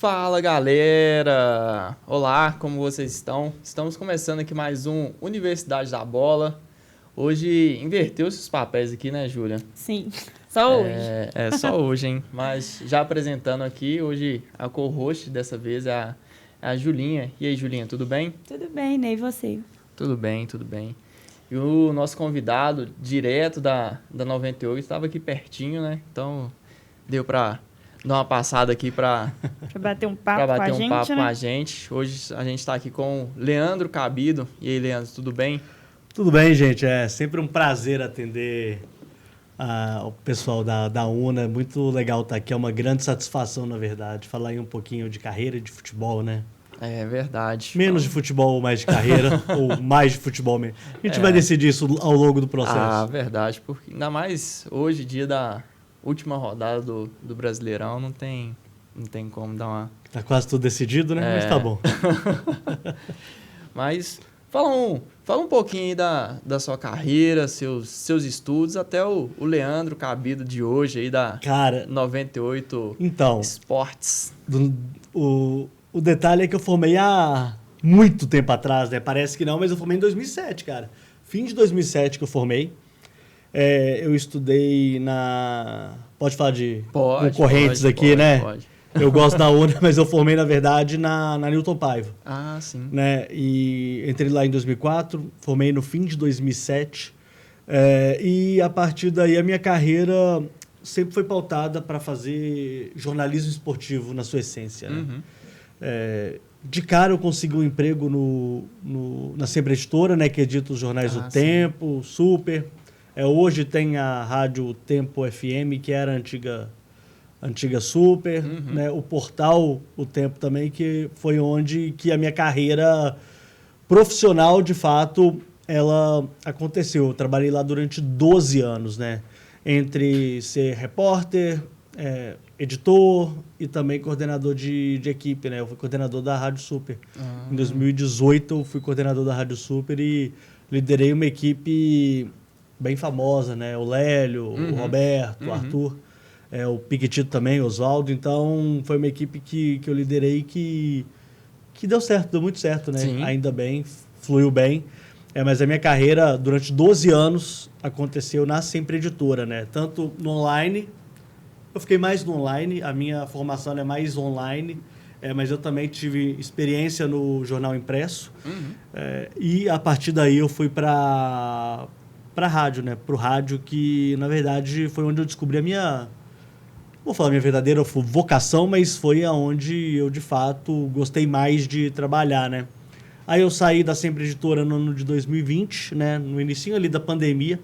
Fala, galera! Olá, como vocês estão? Estamos começando aqui mais um Universidade da Bola. Hoje inverteu-se os papéis aqui, né, Júlia? Sim, só hoje. Só hoje, hein? Mas já apresentando aqui, hoje a co-host dessa vez é a Julinha. E aí, Julinha, tudo bem? Tudo bem, né? E você? Tudo bem, tudo bem. E o nosso convidado, direto da 98, estava aqui pertinho, né? Então, deu para dar uma passada aqui para bater um papo, com a gente. Hoje a gente está aqui com o Leandro Cabido. E aí, Leandro, tudo bem? Tudo bem, gente. É sempre um prazer atender o pessoal da UNA. Muito legal estar aqui. É uma grande satisfação, na verdade, falar aí um pouquinho de carreira e de futebol, né? É verdade. Menos de futebol, mais de carreira, ou mais de futebol mesmo. A gente vai decidir isso ao longo do processo. Ah, verdade. Porque ainda mais hoje, dia da última rodada do Brasileirão, não tem como dar uma... Tá quase tudo decidido, né? Mas tá bom. Mas fala um pouquinho aí da sua carreira, seus estudos, até o Leandro Cabido de hoje aí da 98 Esportes. O detalhe é que eu formei há muito tempo atrás, né? Parece que não, mas eu formei em 2007, cara. Fim de 2007 que eu formei. Eu estudei Pode falar de concorrentes aqui, né? Pode. Eu gosto da UNA, mas eu formei, na verdade, na Newton Paiva. Ah, sim. Né? E entrei lá em 2004, formei no fim de 2007. E a partir daí a minha carreira sempre foi pautada para fazer jornalismo esportivo na sua essência, né? Uhum. De cara eu consegui um emprego na Sempre Editora, né, que edita os jornais do Tempo, Super. Hoje tem a Rádio Tempo FM, que era a antiga Super, né, o portal O Tempo também, que foi onde que a minha carreira profissional, de fato, ela aconteceu. Eu trabalhei lá durante 12 anos, né, entre ser repórter, editor e também coordenador de equipe, né? Eu fui coordenador da Rádio Super. Em 2018 eu fui coordenador da Rádio Super e liderei uma equipe bem famosa, né? O Lélio, o Roberto, o Arthur, o Piquetito também, o Oswaldo. Então foi uma equipe que eu liderei que deu certo, deu muito certo, né? Sim. Ainda bem, fluiu bem. Mas a minha carreira durante 12 anos aconteceu na Sempre Editora, né? Tanto no online. Eu fiquei mais no online, a minha formação é mais online, mas eu também tive experiência no jornal impresso. E a partir daí eu fui para a rádio, né? Para o rádio, que na verdade foi onde eu descobri vou falar minha verdadeira vocação, mas foi aonde eu de fato gostei mais de trabalhar, né? Aí eu saí da Sempre Editora no ano de 2020, né? No início ali da pandemia.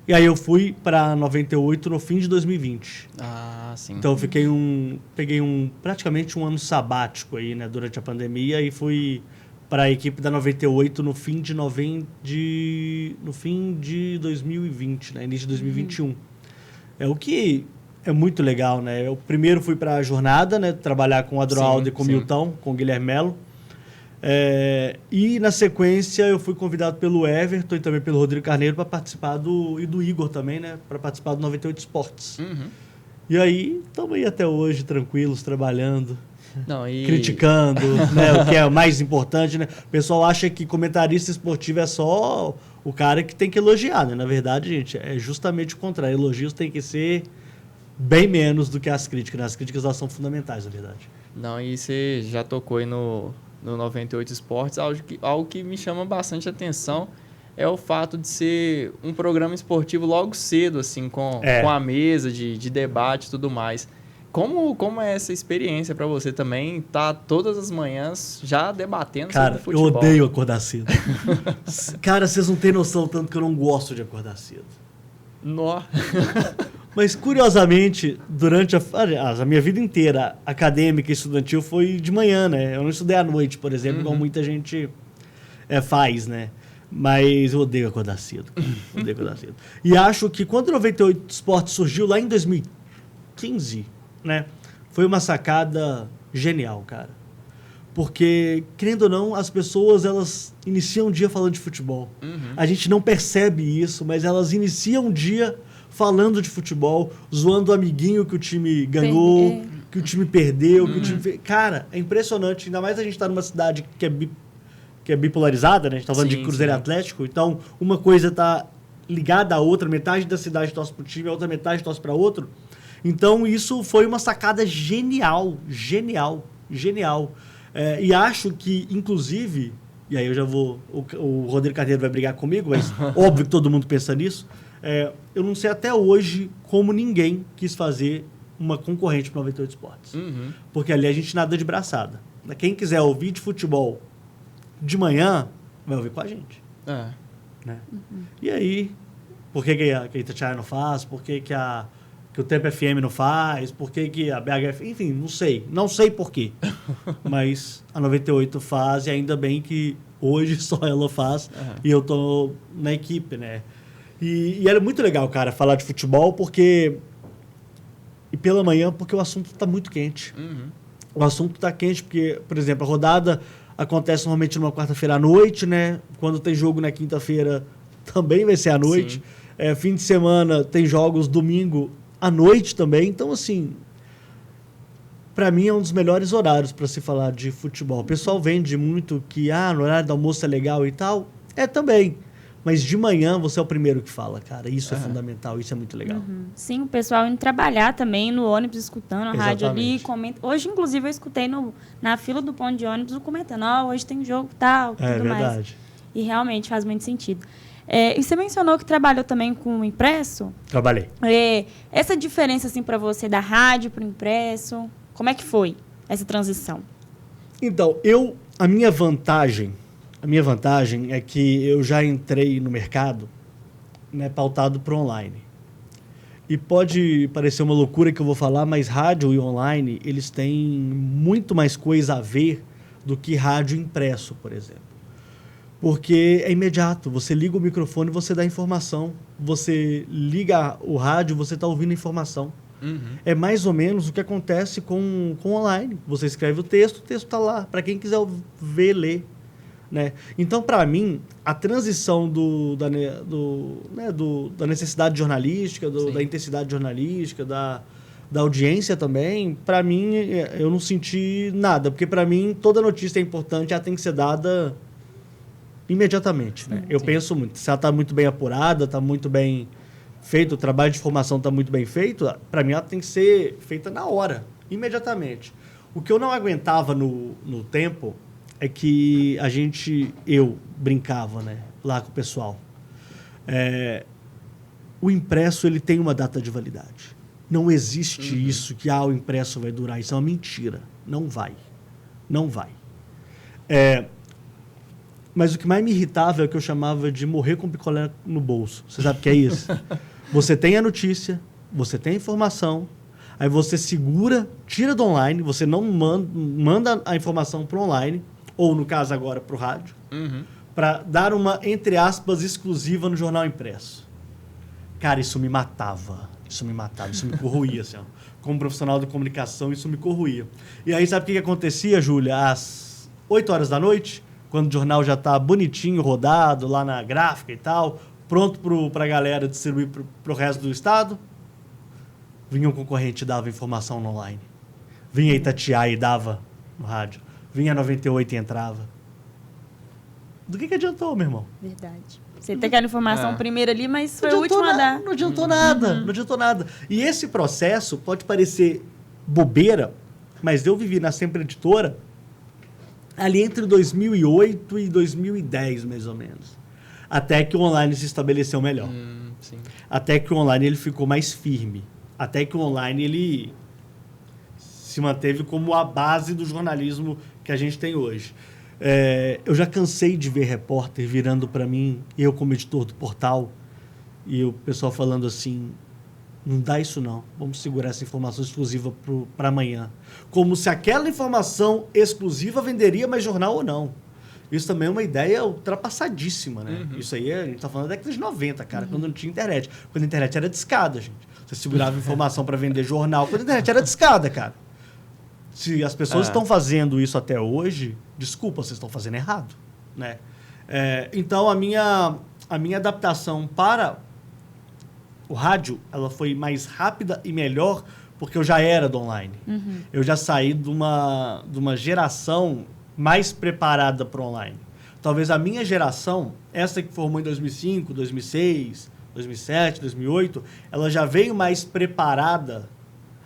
E aí eu fui para 98 no fim de 2020. Ah, sim. Então eu peguei praticamente um ano sabático aí, né, durante a pandemia, e fui para a equipe da 98 no fim de 2020, né, início de 2021. O que é muito legal, né? Eu primeiro fui para a jornada, né, trabalhar com o Adroaldo e com o Milton, com o Guilherme Melo. E na sequência eu fui convidado pelo Everton e também pelo Rodrigo Carneiro para participar e do Igor também, né, para participar do 98 Esportes. E aí estamos aí até hoje tranquilos, trabalhando, criticando, né, o que é o mais importante, né? O pessoal acha que comentarista esportivo é só o cara que tem que elogiar, né? Na verdade, gente, é justamente o contrário. Elogios tem que ser bem menos do que as críticas, né? As críticas, elas são fundamentais, na verdade. Não, e você já tocou aí no 98 Esportes, algo que me chama bastante atenção é o fato de ser um programa esportivo logo cedo, assim, com a mesa de debate e tudo mais. Como é essa experiência para você também estar todas as manhãs já debatendo sobre futebol? Cara, eu odeio acordar cedo. Cara, vocês não têm noção tanto que eu não gosto de acordar cedo. Nó. Mas, curiosamente, durante a minha vida inteira, acadêmica e estudantil, foi de manhã, né? Eu não estudei à noite, por exemplo, igual muita gente faz, né? Mas eu odeio acordar cedo. E acho que quando o 98 Esportes surgiu lá em 2015, né? Foi uma sacada genial, cara. Porque, querendo ou não, as pessoas, elas iniciam o dia falando de futebol. A gente não percebe isso, mas elas iniciam o dia falando de futebol, zoando o amiguinho que o time ganhou, que o time perdeu, que o time fez. Cara, é impressionante. Ainda mais a gente tá numa cidade que é bipolarizada, né? A gente tá falando de Cruzeiro e Atlético. Então, uma coisa tá ligada à outra. Metade da cidade torce pro time, a outra metade torce para outro. Então, isso foi uma sacada genial. E acho que, inclusive... E aí eu já vou... O Rodrigo Carneiro vai brigar comigo, mas óbvio que todo mundo pensa nisso. Eu não sei até hoje como ninguém quis fazer uma concorrente para 98 Esportes. Porque ali a gente nada de braçada. Quem quiser ouvir de futebol de manhã, vai ouvir com a gente. Né? E aí, por que a Itatiaia não faz? Por que o Tempo FM não faz? Por que a BHF... Enfim, não sei. Não sei por quê. Mas a 98 faz e ainda bem que hoje só ela faz e eu tô na equipe, né? E era muito legal, cara, falar de futebol porque... E pela manhã, porque o assunto está muito quente. O assunto está quente porque, por exemplo, a rodada acontece normalmente numa quarta-feira à noite, né? Quando tem jogo na quinta-feira, também vai ser à noite. Fim de semana tem jogos domingo à noite também. Então, assim, para mim é um dos melhores horários para se falar de futebol. O pessoal vende muito que no horário do almoço é legal e tal. Também. Mas de manhã você é o primeiro que fala, cara. Isso é fundamental, isso é muito legal. Sim, o pessoal indo trabalhar também no ônibus, escutando a rádio ali. Hoje, inclusive, eu escutei na fila do ponto de ônibus comentando, hoje tem jogo tal, tudo mais. Verdade. E realmente faz muito sentido. E você mencionou que trabalhou também com o impresso. Trabalhei. Essa diferença, assim, para você da rádio para o impresso, como é que foi essa transição? Então, a minha vantagem é que eu já entrei no mercado, né, pautado para online. E pode parecer uma loucura que eu vou falar, mas rádio e online, eles têm muito mais coisa a ver do que rádio impresso, por exemplo. Porque é imediato. Você liga o microfone, você dá informação. Você liga o rádio, você está ouvindo informação. É mais ou menos o que acontece com online. Você escreve o texto está lá. Para quem quiser ver, ler. Né? Então, para mim, a transição da necessidade jornalística, da intensidade jornalística, da audiência também, para mim, eu não senti nada. Porque, para mim, toda notícia é importante, ela tem que ser dada imediatamente. Né? Eu penso muito. Se ela está muito bem apurada, está muito bem feito, o trabalho de formação está muito bem feito, para mim ela tem que ser feita na hora, imediatamente. O que eu não aguentava no tempo é que eu brincava, né, lá com o pessoal. O impresso, ele tem uma data de validade. Não existe isso que o impresso vai durar. Isso é uma mentira. Não vai. Mas o que mais me irritava é o que eu chamava de morrer com picolé no bolso. Você sabe o que é isso? Você tem a notícia, você tem a informação, aí você segura, tira do online, você não manda a informação para o online, ou no caso agora para o rádio, para dar uma, entre aspas, exclusiva no jornal impresso. Cara, isso me matava, isso me corroía. Assim, ó. Como profissional de comunicação, isso me corroía. E aí, sabe o que acontecia, Júlia? Às 8 horas da noite, quando o jornal já está bonitinho, rodado, lá na gráfica e tal, pronto para a galera distribuir para o resto do estado, vinha um concorrente e dava informação no online. Vinha Itatiaia e dava no rádio. Vinha 98 e entrava. Do que adiantou, meu irmão? Verdade. Você tem aquela informação primeiro ali, mas foi o último a dar. Não adiantou nada. E esse processo pode parecer bobeira, mas eu vivi na Sempre Editora ali entre 2008 e 2010, mais ou menos. Até que o online se estabeleceu melhor. Sim. Até que o online ele ficou mais firme. Até que o online ele se manteve como a base do jornalismo que a gente tem hoje. Eu já cansei de ver repórter virando para mim, eu como editor do portal, e o pessoal falando assim, não dá isso não, vamos segurar essa informação exclusiva para amanhã. Como se aquela informação exclusiva venderia mais jornal ou não. Isso também é uma ideia ultrapassadíssima, né? Isso aí, a gente está falando da década de 90, cara, quando não tinha internet. Quando a internet era discada, gente. Você segurava informação para vender jornal, quando a internet era discada, cara. Se as pessoas estão fazendo isso até hoje, desculpa, vocês estão fazendo errado, né? Então, a minha adaptação para o rádio, ela foi mais rápida e melhor porque eu já era do online. Eu já saí de uma geração mais preparada para o online. Talvez a minha geração, essa que formou em 2005, 2006, 2007, 2008, ela já veio mais preparada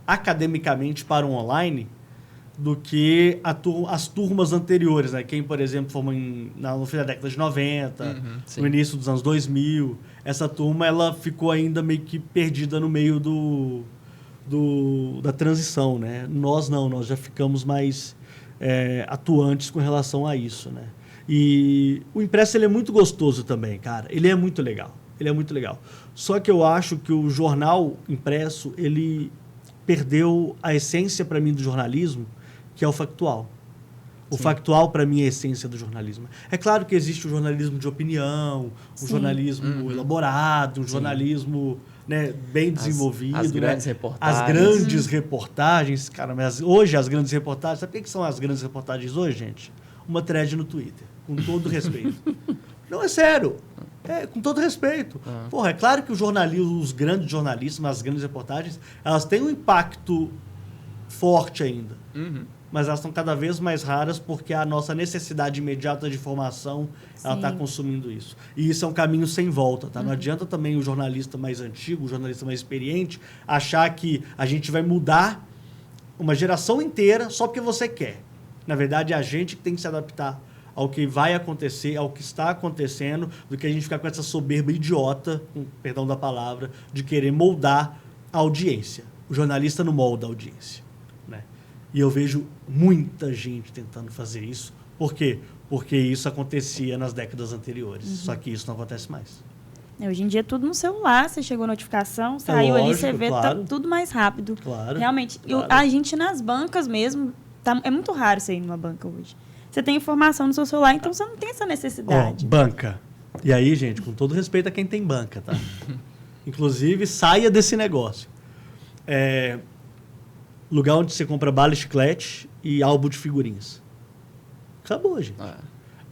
academicamente para o online do que as turmas anteriores, né? Quem, por exemplo, formou no fim da década de 90, no início dos anos 2000, essa turma ela ficou ainda meio que perdida no meio da transição, né? Nós não, nós já ficamos mais atuantes com relação a isso, né? E o impresso ele é muito gostoso também, cara. Ele é muito legal. Só que eu acho que o jornal impresso, ele perdeu a essência para mim do jornalismo, que é o factual. O factual, para mim, é a essência do jornalismo. É claro que existe o jornalismo de opinião, o jornalismo elaborado, um jornalismo, né, bem desenvolvido. As grandes reportagens. As grandes reportagens. Cara, mas hoje as grandes reportagens... Sabe o que são as grandes reportagens hoje, gente? Uma thread no Twitter, com todo respeito. Não, é sério. Com todo respeito. Porra, é claro que os grandes jornalistas, as grandes reportagens, elas têm um impacto forte ainda. Mas elas estão cada vez mais raras porque a nossa necessidade imediata de informação, ela está consumindo isso. E isso é um caminho sem volta, tá? Não adianta também o jornalista mais antigo, o jornalista mais experiente, achar que a gente vai mudar uma geração inteira só porque você quer. Na verdade, é a gente que tem que se adaptar ao que vai acontecer, ao que está acontecendo, do que a gente ficar com essa soberba idiota, com perdão da palavra, de querer moldar a audiência. O jornalista não molda a audiência, né? E eu vejo muita gente tentando fazer isso. Por quê? Porque isso acontecia nas décadas anteriores. Só que isso não acontece mais. Hoje em dia é tudo no celular. Você chegou a notificação, saiu ali, você vê, tá tudo mais rápido. Claro. Realmente. Claro. A gente nas bancas mesmo, é muito raro você ir numa banca hoje. Você tem informação no seu celular, então você não tem essa necessidade. Banca. E aí, gente, com todo respeito a quem tem banca, tá? Inclusive, saia desse negócio. Lugar onde você compra bala e chiclete e álbum de figurinhas. Acabou, gente.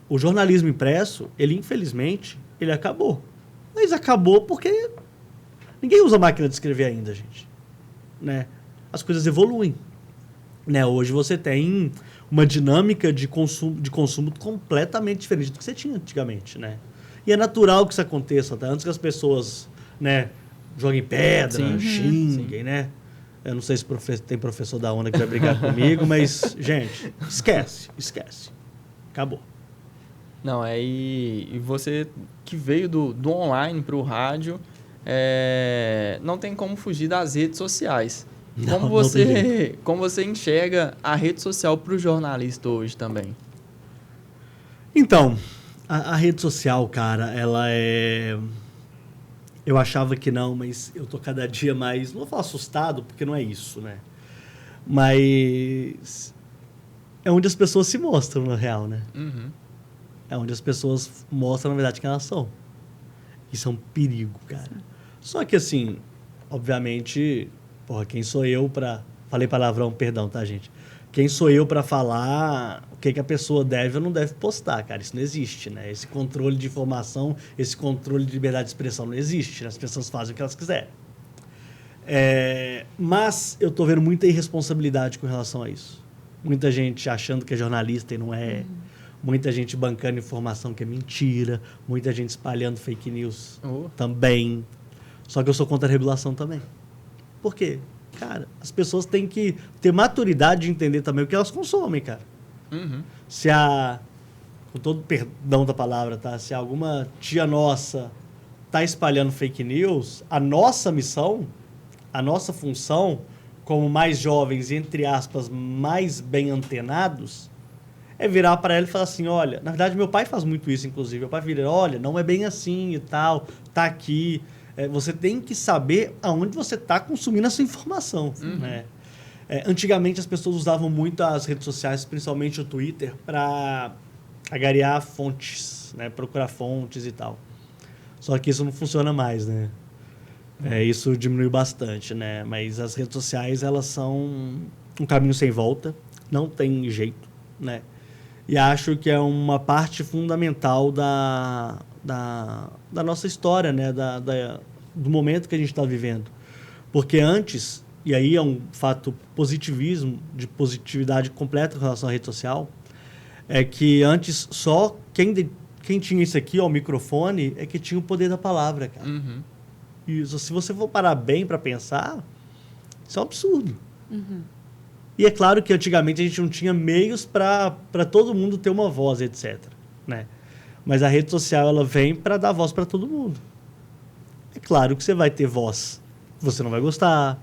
O jornalismo impresso, ele infelizmente, ele acabou. Mas acabou porque ninguém usa máquina de escrever ainda, gente. Né? As coisas evoluem. Né? Hoje você tem uma dinâmica de consumo completamente diferente do que você tinha antigamente, né? E é natural que isso aconteça, tá? Antes que as pessoas, né, joguem pedra, xinguem, né? Eu não sei se tem professor da ONU que vai brigar comigo, mas, gente, esquece. Acabou. Não, e você que veio do online para o rádio, não tem como fugir das redes sociais. Como você enxerga a rede social para o jornalista hoje também? Então, a rede social, cara, ela é... Eu achava que não, mas eu tô cada dia mais... Não vou falar assustado, porque não é isso, né? Mas é onde as pessoas se mostram, na real, né? É onde as pessoas mostram, na verdade, quem elas são. Isso é um perigo, cara. Só que, assim, obviamente... Porra, quem sou eu para... Falei palavrão, perdão, tá, gente? Quem sou eu para falar o que a pessoa deve ou não deve postar, cara? Isso não existe, né? Esse controle de informação, esse controle de liberdade de expressão não existe, né? As pessoas fazem o que elas quiserem. Mas eu tô vendo muita irresponsabilidade com relação a isso. Muita gente achando que é jornalista e não é. Muita gente bancando informação que é mentira. Muita gente espalhando fake news também. Só que eu sou contra a regulação também. Por quê? Cara, as pessoas têm que ter maturidade de entender também o que elas consomem, cara. Se com todo perdão da palavra, tá? Se alguma tia nossa tá espalhando fake news, a nossa missão, a nossa função, como mais jovens e, entre aspas, mais bem antenados, é virar para ela e falar assim, olha, na verdade meu pai faz muito isso, inclusive. Meu pai vira, olha, não é bem assim e tal, tá aqui... Você tem que saber aonde você está consumindo essa informação. Né? Antigamente, as pessoas usavam muito as redes sociais, principalmente o Twitter, para agariar fontes, né? Procurar fontes e tal. Só que isso não funciona mais, né? Isso diminuiu bastante, né? Mas as redes sociais, elas são um caminho sem volta, não tem jeito, né? E acho que é uma parte fundamental da nossa história, né? Do momento que a gente está vivendo. Porque antes, e aí é um fato de positividade completa com relação à rede social, é que antes só quem tinha isso aqui, ó, o microfone, é que tinha o poder da palavra, cara. Uhum. E se você for parar bem para pensar, isso é um absurdo. Uhum. E é claro que antigamente a gente não tinha meios para todo mundo ter uma voz, etc. Né? Mas a rede social ela vem para dar voz para todo mundo. É claro que você vai ter voz que você não vai gostar,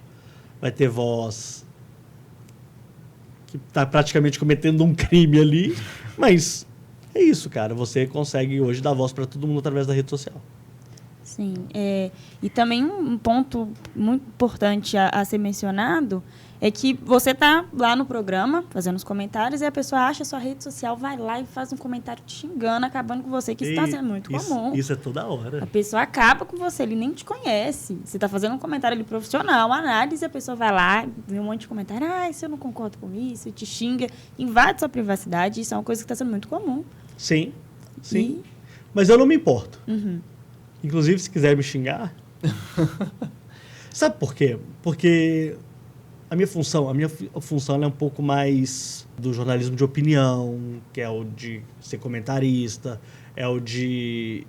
vai ter voz que está praticamente cometendo um crime ali, mas é isso, cara. Você consegue hoje dar voz para todo mundo através da rede social. Sim. E também um ponto muito importante a ser mencionado é que você está lá no programa, fazendo os comentários, e a pessoa acha a sua rede social, vai lá e faz um comentário te xingando, acabando com você, que isso está sendo muito comum. Isso é toda hora. A pessoa acaba com você, ele nem te conhece. Você está fazendo um comentário ali profissional, uma análise, a pessoa vai lá, vê um monte de comentário, isso eu não concordo com isso, te xinga, invade sua privacidade, isso é uma coisa que está sendo muito comum. Sim. Mas eu não me importo. Uhum. Inclusive, se quiser me xingar... Sabe por quê? Porque... A minha função é um pouco mais do jornalismo de opinião, que é o de ser comentarista, é o de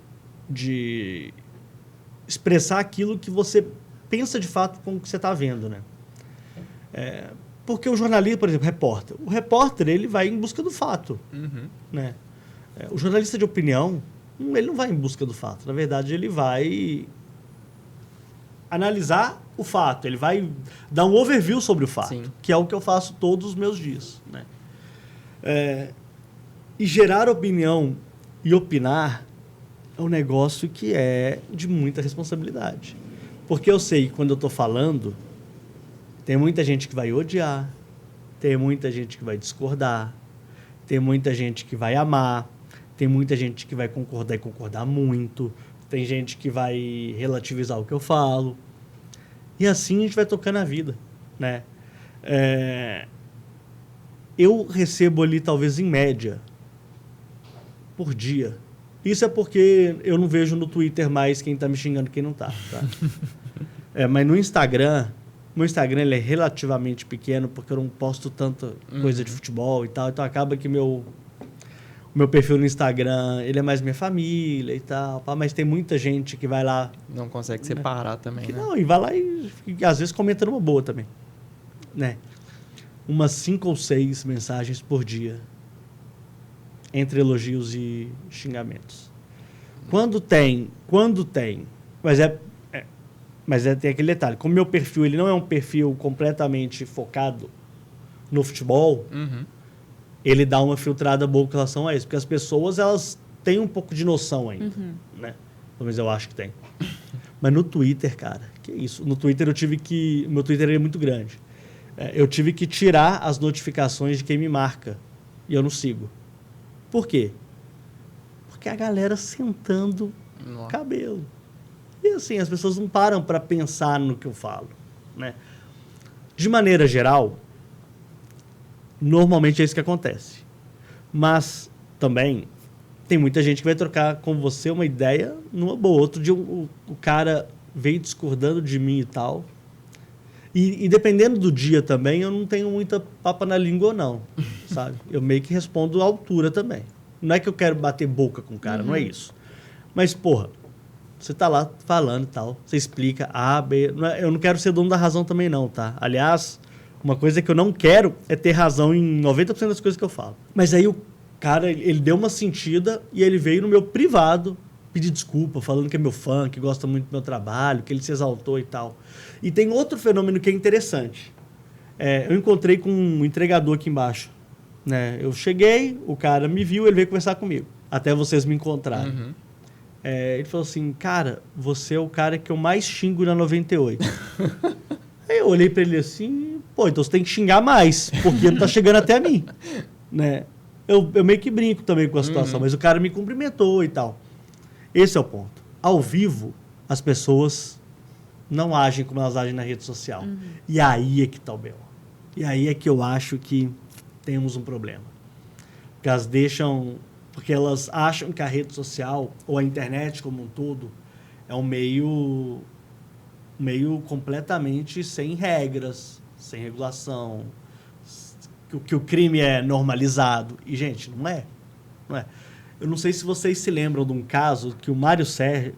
expressar aquilo que você pensa de fato com o que você está vendo, né? Porque o jornalista, por exemplo, o repórter ele vai em busca do fato, né? O jornalista de opinião, ele não vai em busca do fato. Na verdade, ele vai analisar o fato, ele vai dar um overview sobre o fato, Sim. que é o que eu faço todos os meus dias. Né? E gerar opinião e opinar é um negócio que é de muita responsabilidade. Porque eu sei que quando eu estou falando, tem muita gente que vai odiar, tem muita gente que vai discordar, tem muita gente que vai amar, tem muita gente que vai concordar e concordar muito, tem gente que vai relativizar o que eu falo. E assim a gente vai tocando a vida, né? Eu recebo ali, talvez, em média, por dia. Isso é porque eu não vejo no Twitter mais quem tá me xingando e quem não tá. Mas no Instagram, meu Instagram ele é relativamente pequeno, porque eu não posto tanta coisa de futebol e tal. Então acaba que o meu perfil no Instagram, ele é mais minha família e tal, mas tem muita gente que vai lá... Não consegue separar também, né? Não, e vai lá e às vezes comenta numa boa também, né? Umas 5 ou 6 mensagens por dia, entre elogios e xingamentos. Quando tem, mas tem aquele detalhe, como meu perfil ele não é um perfil completamente focado no futebol... ele dá uma filtrada boa com relação a isso. Porque as pessoas, elas têm um pouco de noção ainda, né? Pelo menos eu acho que tem. Mas no Twitter, cara, que isso? No Twitter o meu Twitter é muito grande. Eu tive que tirar as notificações de quem me marca. E eu não sigo. Por quê? Porque a galera sentando o cabelo. E assim, as pessoas não param para pensar no que eu falo, né? De maneira geral... Normalmente é isso que acontece. Mas também tem muita gente que vai trocar com você uma ideia numa boa. Outro dia o cara veio discordando de mim e tal. E dependendo do dia também, eu não tenho muita papa na língua, não. Sabe? Eu meio que respondo à altura também. Não é que eu quero bater boca com o cara, não é isso. Mas, porra, você tá lá falando e tal. Você explica A, B... eu não quero ser dono da razão também não, tá? Aliás... Uma coisa que eu não quero é ter razão em 90% das coisas que eu falo. Mas aí o cara, ele deu uma sentida e ele veio no meu privado pedir desculpa, falando que é meu fã, que gosta muito do meu trabalho, que ele se exaltou e tal. E tem outro fenômeno que é interessante. Eu encontrei com um entregador aqui embaixo. Né? Eu cheguei, o cara me viu, ele veio conversar comigo. Até vocês me encontrarem. Ele falou assim, cara, você é o cara que eu mais xingo na 98. Aí eu olhei pra ele assim, então você tem que xingar mais, porque não tá chegando até mim, né? Eu meio que brinco também com a situação, mas o cara me cumprimentou e tal. Esse é o ponto. Ao vivo, as pessoas não agem como elas agem na rede social. E aí é que tá o B.O. E aí é que eu acho que temos um problema. Porque elas acham que a rede social, ou a internet como um todo, é um meio meio completamente sem regras, sem regulação, que o crime é normalizado. E, gente, não é. Eu não sei se vocês se lembram de um caso que o Mário Sérgio,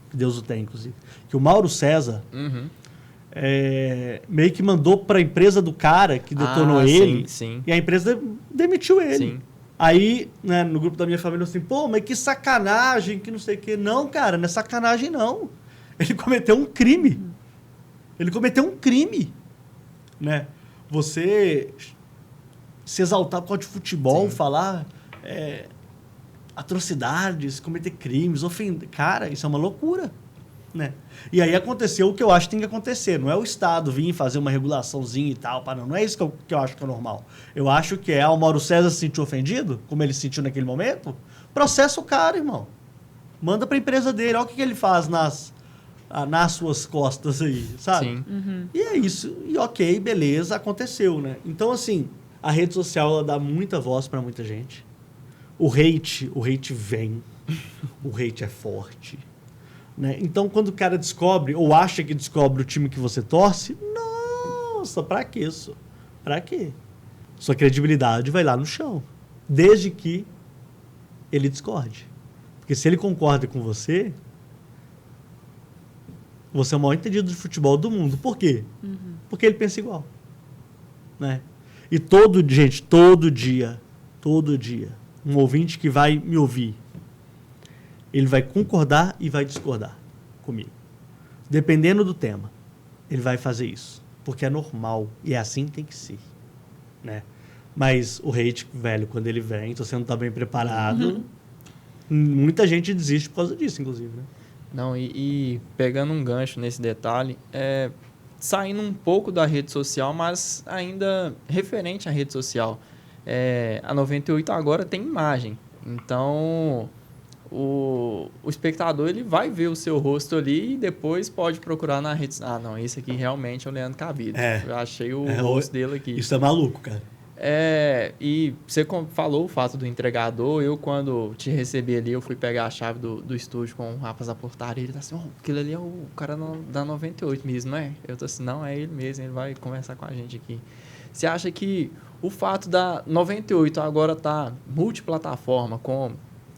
que Deus o tenha, inclusive, que o Mauro César meio que mandou para a empresa do cara que detonou ele, sim. E a empresa demitiu ele. Sim. Aí, né, no grupo da minha família, assim, pô, mas que sacanagem, que não sei o quê. Não, cara, não é sacanagem, não. Ele cometeu um crime. Né? Você se exaltar por causa de futebol, falar atrocidades, cometer crimes, ofender. Cara, isso é uma loucura. Né? E aí aconteceu o que eu acho que tem que acontecer. Não é o Estado vir fazer uma regulaçãozinha e tal. Não é isso que eu acho que é normal. Eu acho que o Mauro César se sentiu ofendido, como ele se sentiu naquele momento. Processa o cara, irmão. Manda para a empresa dele. Olha o que ele faz nas suas costas aí, sabe? Sim. Uhum. E é isso. E ok, beleza, aconteceu, né? Então, assim, a rede social ela dá muita voz para muita gente. O hate vem. O hate é forte. Né? Então, quando o cara descobre, ou acha que descobre o time que você torce, nossa, pra que isso? Pra quê? Sua credibilidade vai lá no chão. Desde que ele discorde. Porque se ele concorda com você, você é o maior entendido de futebol do mundo. Por quê? Porque ele pensa igual. Né? E todo dia, um ouvinte que vai me ouvir, ele vai concordar e vai discordar comigo. Dependendo do tema, ele vai fazer isso. Porque é normal. E é assim que tem que ser. Né? Mas o hate, velho, quando ele vem, se você não está bem preparado, muita gente desiste por causa disso, inclusive. Né? Não, e pegando um gancho nesse detalhe, saindo um pouco da rede social, mas ainda referente à rede social. A 98 agora tem imagem. Então, o espectador ele vai ver o seu rosto ali e depois pode procurar na rede. Não, esse aqui realmente é o Leandro Cabido. Eu achei o rosto dele aqui. Isso é maluco, cara. E você falou o fato do entregador. Eu, quando te recebi ali, eu fui pegar a chave do estúdio com o rapaz da portaria. Ele tá assim, aquele ali é o cara da 98 mesmo, não é? Eu tô assim, não, é ele mesmo, ele vai conversar com a gente aqui. Você acha que o fato da 98 agora tá multiplataforma, com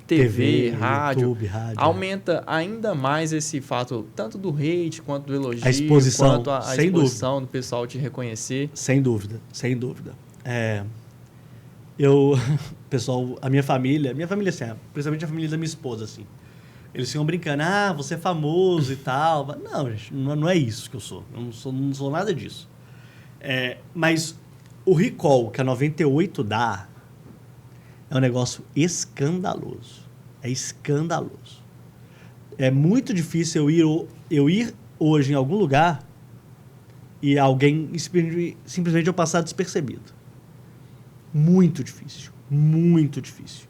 TV, rádio, YouTube, rádio, aumenta ainda mais esse fato, tanto do hate, quanto do elogio, a exposição, quanto a exposição do pessoal te reconhecer? Sem dúvida. Pessoal, a minha família assim, principalmente a família da minha esposa, assim, eles ficam brincando, você é famoso e tal. Não, gente, não é isso que eu sou. Eu não sou nada disso. Mas o recall que a 98 dá é um negócio escandaloso. É escandaloso. É muito difícil eu ir hoje em algum lugar e alguém simplesmente eu passar despercebido. Muito difícil. Muito difícil.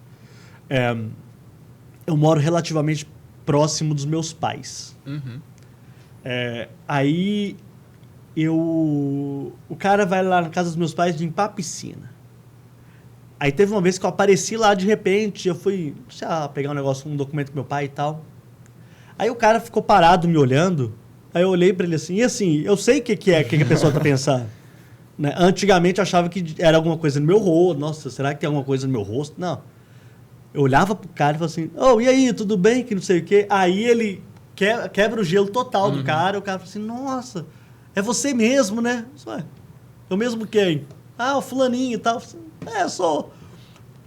Eu moro relativamente próximo dos meus pais. Aí o cara vai lá na casa dos meus pais limpar a piscina. Aí teve uma vez que eu apareci lá de repente, eu fui, pegar um documento com meu pai e tal. Aí o cara ficou parado me olhando, aí eu olhei pra ele assim, e assim, eu sei o que a pessoa tá pensando. Né? Antigamente eu achava que era alguma coisa no meu rosto, nossa, será que tem alguma coisa no meu rosto? Não. Eu olhava pro cara e falava assim, e aí, tudo bem? Que não sei o quê. Aí ele quebra o gelo total do cara, o cara fala assim, nossa, é você mesmo, né? Eu mesmo quem? O fulaninho e tal. Eu sou.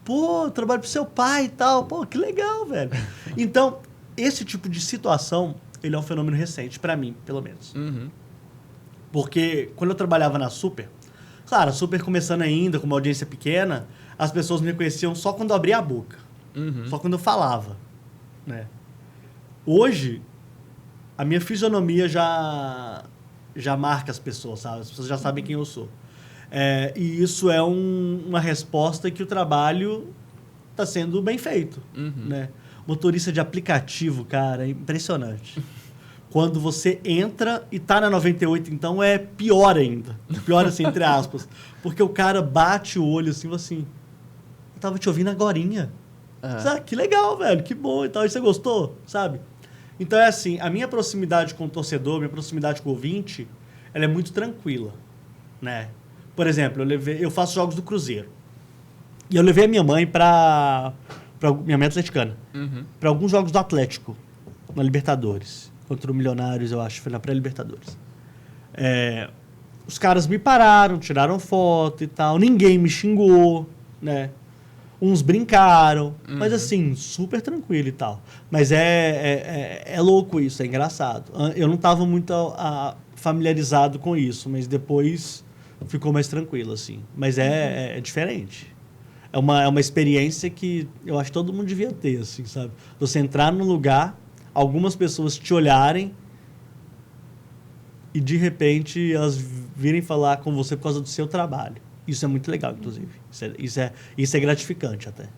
Pô, eu trabalho pro seu pai e tal. Pô, que legal, velho. Então, esse tipo de situação, ele é um fenômeno recente, pra mim, pelo menos. Porque quando eu trabalhava na Super, claro, a Super começando ainda, com uma audiência pequena, as pessoas me reconheciam só quando eu abria a boca. Só quando eu falava. Né? Hoje, a minha fisionomia já marca as pessoas, sabe? As pessoas já sabem quem eu sou. E isso é uma resposta que o trabalho está sendo bem feito. Né? Motorista de aplicativo, cara, é impressionante. Quando você entra e tá na 98, então é pior ainda. Pior assim, entre aspas. Porque o cara bate o olho assim, eu tava te ouvindo agorinha. Sabe? Que legal, velho, que bom e tal. E você gostou, sabe? Então é assim, a minha proximidade com o torcedor, minha proximidade com o ouvinte, ela é muito tranquila, né? Por exemplo, eu faço jogos do Cruzeiro. E eu levei a minha mãe minha mãe é atleticana, para alguns jogos do Atlético, na Libertadores. Contra o Milionários, eu acho, foi na pré-Libertadores. Os caras me pararam, tiraram foto e tal. Ninguém me xingou, né? Uns brincaram, mas assim, super tranquilo e tal. Mas é louco isso, é engraçado. Eu não estava muito familiarizado com isso, mas depois ficou mais tranquilo, assim. Mas é diferente. É uma experiência que eu acho que todo mundo devia ter, assim, sabe? Você entrar num lugar, algumas pessoas te olharem e, de repente, elas virem falar com você por causa do seu trabalho. Isso é muito legal, inclusive. Isso é gratificante até.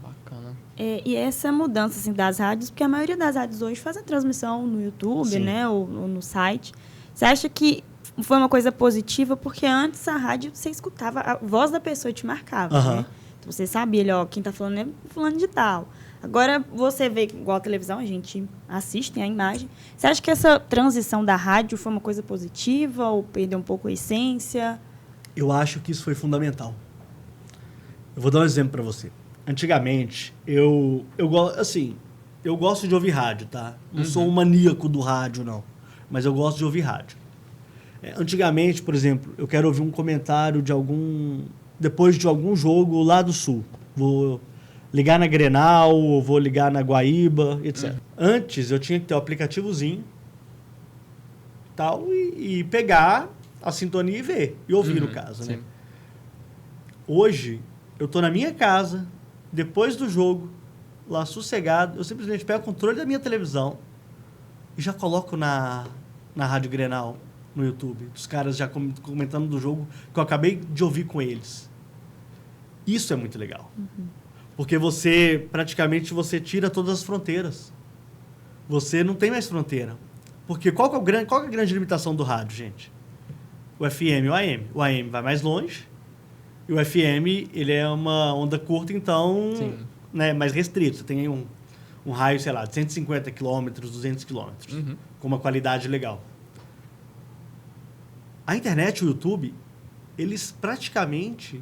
Bacana. E essa mudança assim, das rádios, porque a maioria das rádios hoje faz a transmissão no YouTube, né, ou no site. Você acha que foi uma coisa positiva? Porque antes a rádio, você escutava a voz da pessoa e te marcava, né? Então você sabia, quem está falando é fulano de tal. Agora, você vê, igual a televisão, a gente assiste, tem a imagem. Você acha que essa transição da rádio foi uma coisa positiva ou perdeu um pouco a essência? Eu acho que isso foi fundamental. Eu vou dar um exemplo para você. Antigamente, eu gosto de ouvir rádio, tá? Não sou um maníaco do rádio, não. Mas eu gosto de ouvir rádio. Antigamente, por exemplo, eu quero ouvir um comentário depois de algum jogo lá do Sul. Vou ligar na Grenal, ou vou ligar na Guaíba, etc. Antes, eu tinha que ter o aplicativozinho tal, e pegar a sintonia e ver. E ouvir, no caso, né? Hoje, eu tô na minha casa, depois do jogo, lá sossegado, eu simplesmente pego o controle da minha televisão e já coloco na Rádio Grenal, no YouTube, dos caras já comentando do jogo que eu acabei de ouvir com eles. Isso é muito legal. Porque praticamente, você tira todas as fronteiras. Você não tem mais fronteira. Porque qual que é a grande limitação do rádio, gente? O FM e o AM. O AM vai mais longe. E o FM, ele é uma onda curta, então, né, mais restrito. Você tem aí um raio, sei lá, de 150 quilômetros, 200 quilômetros, com uma qualidade legal. A internet e o YouTube, eles praticamente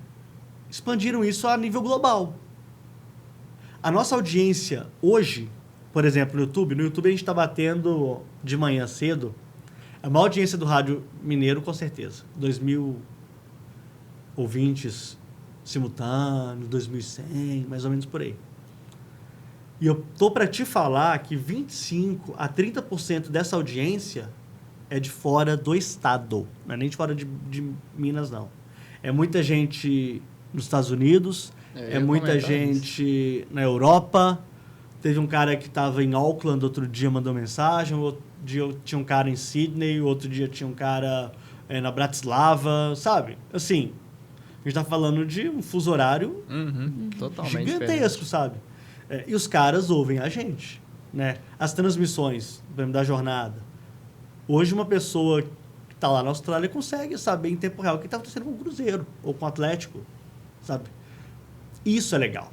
expandiram isso a nível global. A nossa audiência hoje, por exemplo, no YouTube a gente está batendo de manhã cedo a maior audiência do rádio mineiro, com certeza. 2.000 ouvintes simultâneos, 2.100, mais ou menos por aí. E eu tô para te falar que 25% a 30% dessa audiência é de fora do estado. Não é nem de fora de Minas, não. É muita gente nos Estados Unidos, é muita gente na Europa. Teve um cara que estava em Auckland outro dia, mandou mensagem. Outro dia tinha um cara em Sydney, outro dia tinha um cara na Bratislava, sabe? Assim, a gente tá falando de um fuso horário totalmente gigantesco, sabe? E os caras ouvem a gente, né? As transmissões, por exemplo, da jornada. Hoje, uma pessoa que está lá na Austrália consegue saber em tempo real o que está acontecendo com o Cruzeiro ou com o Atlético, sabe? Isso é legal.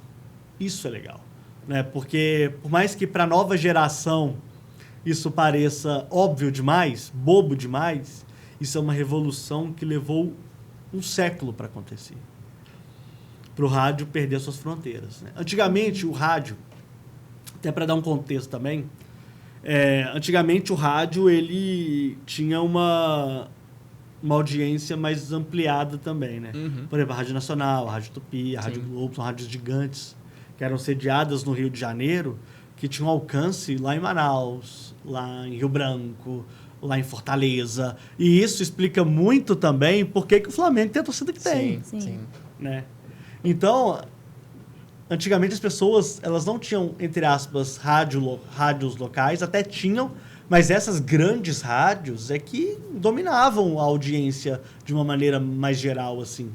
Isso é legal. Né? Porque, por mais que para a nova geração isso pareça óbvio demais, bobo demais, isso é uma revolução que levou um século para acontecer. Para o rádio perder suas fronteiras. Né? Antigamente, o rádio, até para dar um contexto também, antigamente o rádio ele tinha uma audiência mais ampliada também, né? Por exemplo, a Rádio Nacional, a Rádio Tupi, a Rádio Globo, são rádios gigantes que eram sediadas no Rio de Janeiro, que tinham alcance lá em Manaus, lá em Rio Branco, lá em Fortaleza. E isso explica muito também por que o Flamengo tem a torcida que tem. Sim. Né? Então, antigamente as pessoas, elas não tinham, entre aspas, rádios locais, até tinham, mas essas grandes rádios é que dominavam a audiência de uma maneira mais geral, assim.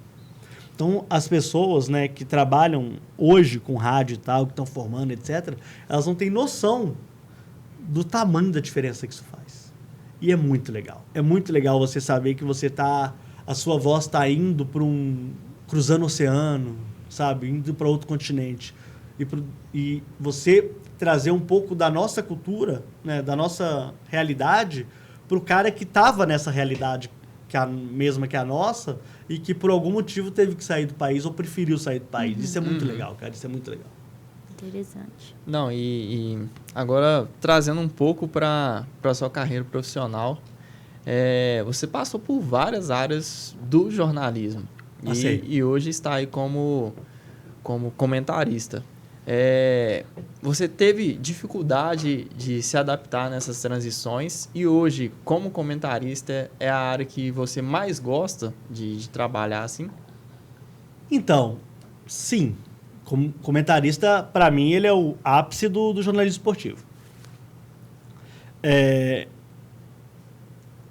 Então, as pessoas, né, que trabalham hoje com rádio e tal, que estão formando, etc., elas não têm noção do tamanho da diferença que isso faz. E é muito legal. É muito legal você saber que a sua voz está indo para cruzando o oceano, sabe? Indo para outro continente. e você trazer um pouco da nossa cultura, né, da nossa realidade, para o cara que estava nessa realidade mesma que a nossa e que por algum motivo teve que sair do país ou preferiu sair do país. Isso é muito legal, cara. Isso é muito legal. Interessante. Não, e agora trazendo um pouco para a sua carreira profissional, você passou por várias áreas do jornalismo e hoje está aí como comentarista. Você teve dificuldade de se adaptar nessas transições e hoje, como comentarista, é a área que você mais gosta de trabalhar assim? Então, sim. Como comentarista, para mim, ele é o ápice do jornalismo esportivo.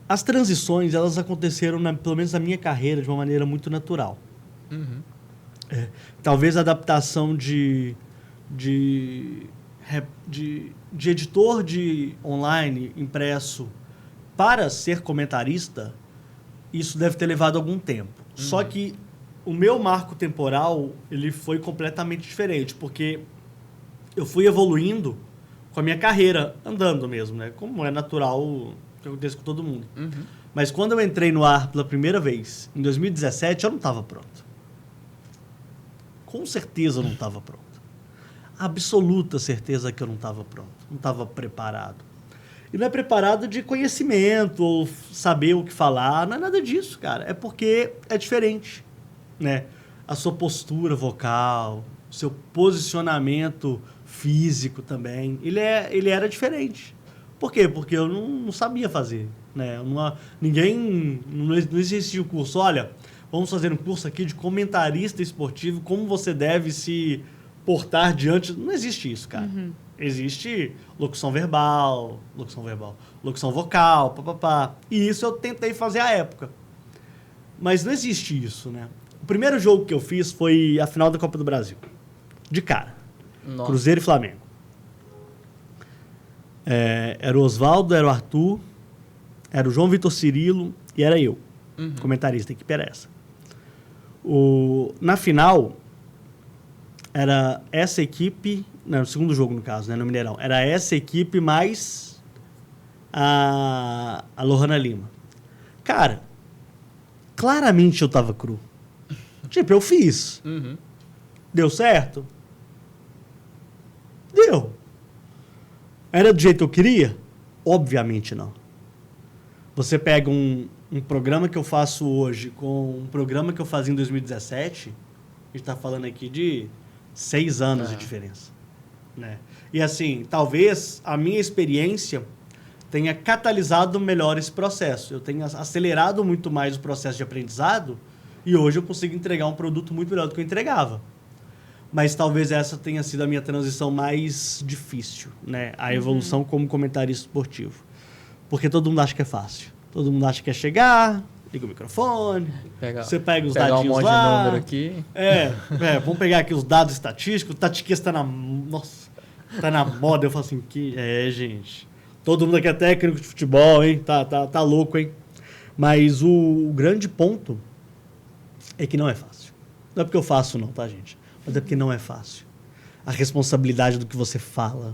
As transições, elas aconteceram, pelo menos na minha carreira, de uma maneira muito natural. Uhum. Talvez a adaptação de editor de online impresso para ser comentarista, isso deve ter levado algum tempo. Só que o meu marco temporal, ele foi completamente diferente, porque eu fui evoluindo com a minha carreira, andando mesmo, né? Como é natural que acontece com todo mundo. Uhum. Mas quando eu entrei no ar pela primeira vez, em 2017, eu não estava pronto. Com certeza eu não estava pronto. Absoluta certeza que eu não estava pronto. Não estava preparado. E não é preparado de conhecimento ou saber o que falar. Não é nada disso, cara. É porque é diferente, né? A sua postura vocal, o seu posicionamento físico também, ele era diferente. Por quê? Porque eu não sabia fazer, né? Não existia o curso. Olha, vamos fazer um curso aqui de comentarista esportivo, como você deve se portar diante... Não existe isso, cara. Uhum. Existe locução vocal, papapá. E isso eu tentei fazer à época. Mas não existe isso, né? O primeiro jogo que eu fiz foi a final da Copa do Brasil. De cara. Nossa. Cruzeiro e Flamengo. Era o Oswaldo, era o Arthur, era o João Vitor Cirilo e era eu. Uhum. Comentarista, a equipe era essa. Na final, era essa equipe... Não, no segundo jogo, no caso, né, no Mineirão. Era essa equipe mais a Lohana Lima. Cara, claramente eu tava cru. Tipo, eu fiz. Uhum. Deu certo? Deu. Era do jeito que eu queria? Obviamente não. Você pega um programa que eu faço hoje com um programa que eu fazia em 2017, a gente tá falando aqui de 6 anos de diferença. Né? E assim, talvez a minha experiência tenha catalisado melhor esse processo. Eu tenho acelerado muito mais o processo de aprendizado e hoje eu consigo entregar um produto muito melhor do que eu entregava. Mas talvez essa tenha sido a minha transição mais difícil, né? A evolução como comentarista esportivo. Porque todo mundo acha que é fácil. Todo mundo acha que é chegar, liga o microfone, você pega os dadinhos um monte lá. De número aqui. Vamos pegar aqui os dados estatísticos. O Tatiquês tá na moda. Eu falo assim, gente. Todo mundo aqui é técnico de futebol, hein? Tá louco, hein? Mas o grande ponto é que não é fácil. Não é porque eu faço não, tá, gente? Mas é porque não é fácil. A responsabilidade do que você fala,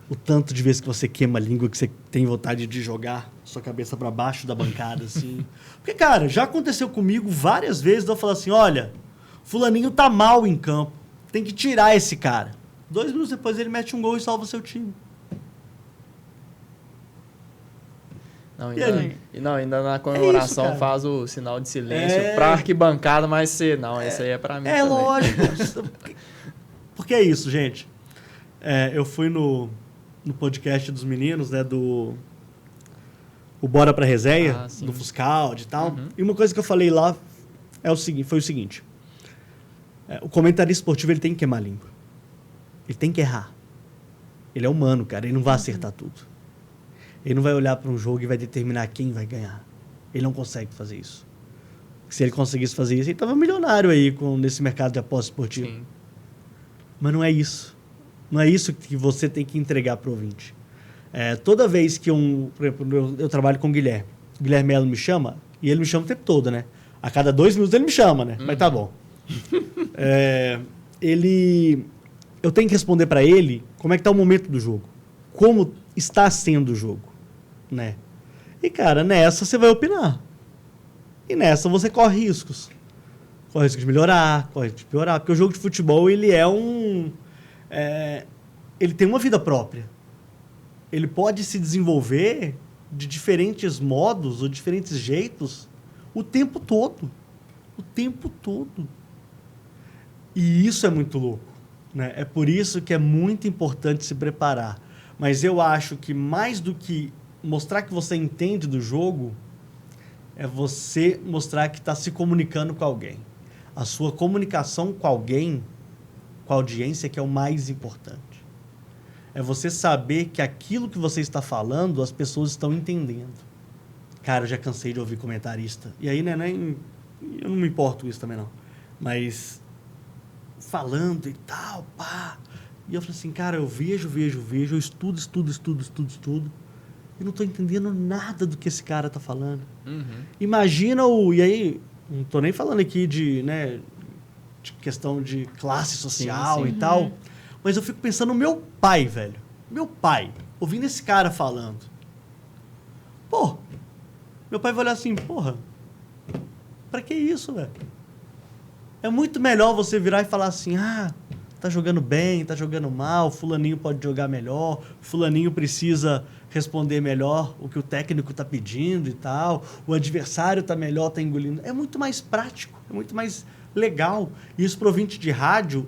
o tanto de vezes que você queima a língua, que você tem vontade de jogar sua cabeça para baixo da bancada, assim. Porque, cara, já aconteceu comigo várias vezes de eu falar assim, olha, fulaninho tá mal em campo, tem que tirar esse cara. 2 minutos depois ele mete um gol e salva seu time. Ainda na comemoração faz o sinal de silêncio pra arquibancada, mas esse aí é pra mim também. Lógico. Porque é isso, gente. Eu fui no podcast dos meninos, né, o Bora Pra Resenha, do Fuscaldi e tal. Uhum. E uma coisa que eu falei lá foi o seguinte. O comentarista esportivo, ele tem que queimar a língua. Ele tem que errar. Ele é humano, cara. Ele não vai acertar tudo. Ele não vai olhar para um jogo e vai determinar quem vai ganhar. Ele não consegue fazer isso. Se ele conseguisse fazer isso, ele estava milionário aí nesse mercado de aposta esportiva. Sim. Mas não é isso. Não é isso que você tem que entregar para o ouvinte. Toda vez que por exemplo, eu trabalho com o Guilherme. O Guilherme Melo me chama, e ele me chama o tempo todo, né? A cada 2 minutos ele me chama, né? Mas tá bom. eu tenho que responder para ele como é que tá o momento do jogo. Como está sendo o jogo, né? E, cara, nessa você vai opinar. E nessa você corre riscos. Corre risco de melhorar, corre risco de piorar. Porque o jogo de futebol, ele é ele tem uma vida própria. Ele pode se desenvolver de diferentes modos ou diferentes jeitos o tempo todo. O tempo todo. E isso é muito louco, né? É por isso que é muito importante se preparar. Mas eu acho que mais do que mostrar que você entende do jogo, é você mostrar que está se comunicando com alguém. A sua comunicação com alguém, com a audiência, que é o mais importante. É você saber que aquilo que você está falando, as pessoas estão entendendo. Cara, eu já cansei de ouvir comentarista. E aí, né, eu não me importo com isso também, não. Mas falando e tal, pá. E eu falei assim, cara, eu vejo, eu estudo. E não estou entendendo nada do que esse cara está falando. Uhum. Imagina E aí, não estou nem falando aqui de questão de classe social e tal. Mas eu fico pensando no meu pai, velho. Meu pai, ouvindo esse cara falando. Pô, meu pai vai olhar assim, porra, pra que isso, velho? É muito melhor você virar e falar assim, tá jogando bem, tá jogando mal, fulaninho pode jogar melhor, fulaninho precisa responder melhor o que o técnico tá pedindo e tal, o adversário tá melhor, tá engolindo. É muito mais prático, é muito mais legal. E isso pro ouvinte de rádio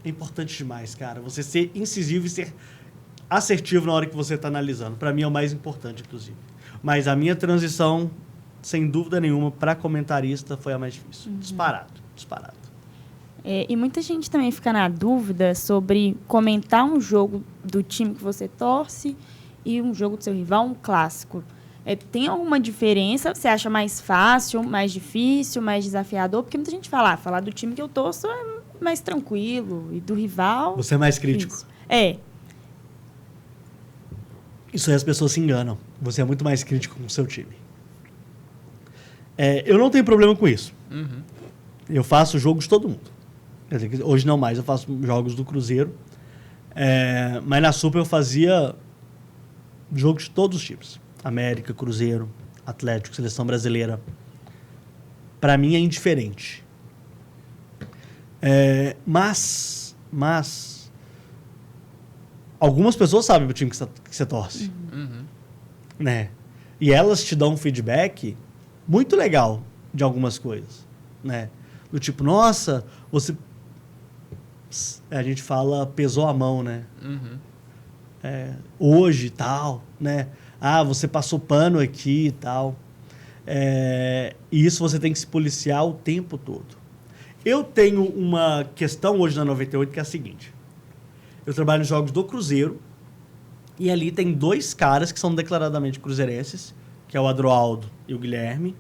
é importante demais, cara. Você ser incisivo e ser assertivo na hora que você está analisando. Para mim é o mais importante, inclusive. Mas a minha transição, sem dúvida nenhuma, para comentarista foi a mais difícil. Disparado. E muita gente também fica na dúvida sobre comentar um jogo do time que você torce e um jogo do seu rival, um clássico. Tem alguma diferença? Você acha mais fácil, mais difícil, mais desafiador? Porque muita gente fala, falar do time que eu torço é mais tranquilo, e do rival... Você é mais crítico. Isso. Isso aí as pessoas se enganam. Você é muito mais crítico com o seu time. Eu não tenho problema com isso. Uhum. Eu faço jogos de todo mundo. Hoje não mais, eu faço jogos do Cruzeiro. Mas na Super eu fazia jogos de todos os times. América, Cruzeiro, Atlético, Seleção Brasileira. Para mim é indiferente. Mas algumas pessoas sabem o time que você torce. Uhum. Né? E elas te dão um feedback muito legal de algumas coisas. Né? Do tipo, nossa, você... A gente fala, pesou a mão, né? Uhum. Hoje e tal, né? Você passou pano aqui e tal. E isso você tem que se policiar o tempo todo. Eu tenho uma questão hoje na 98 que é a seguinte. Eu trabalho nos jogos do Cruzeiro e ali tem 2 caras que são declaradamente cruzeirenses, que é o Adroaldo e o Guilherme.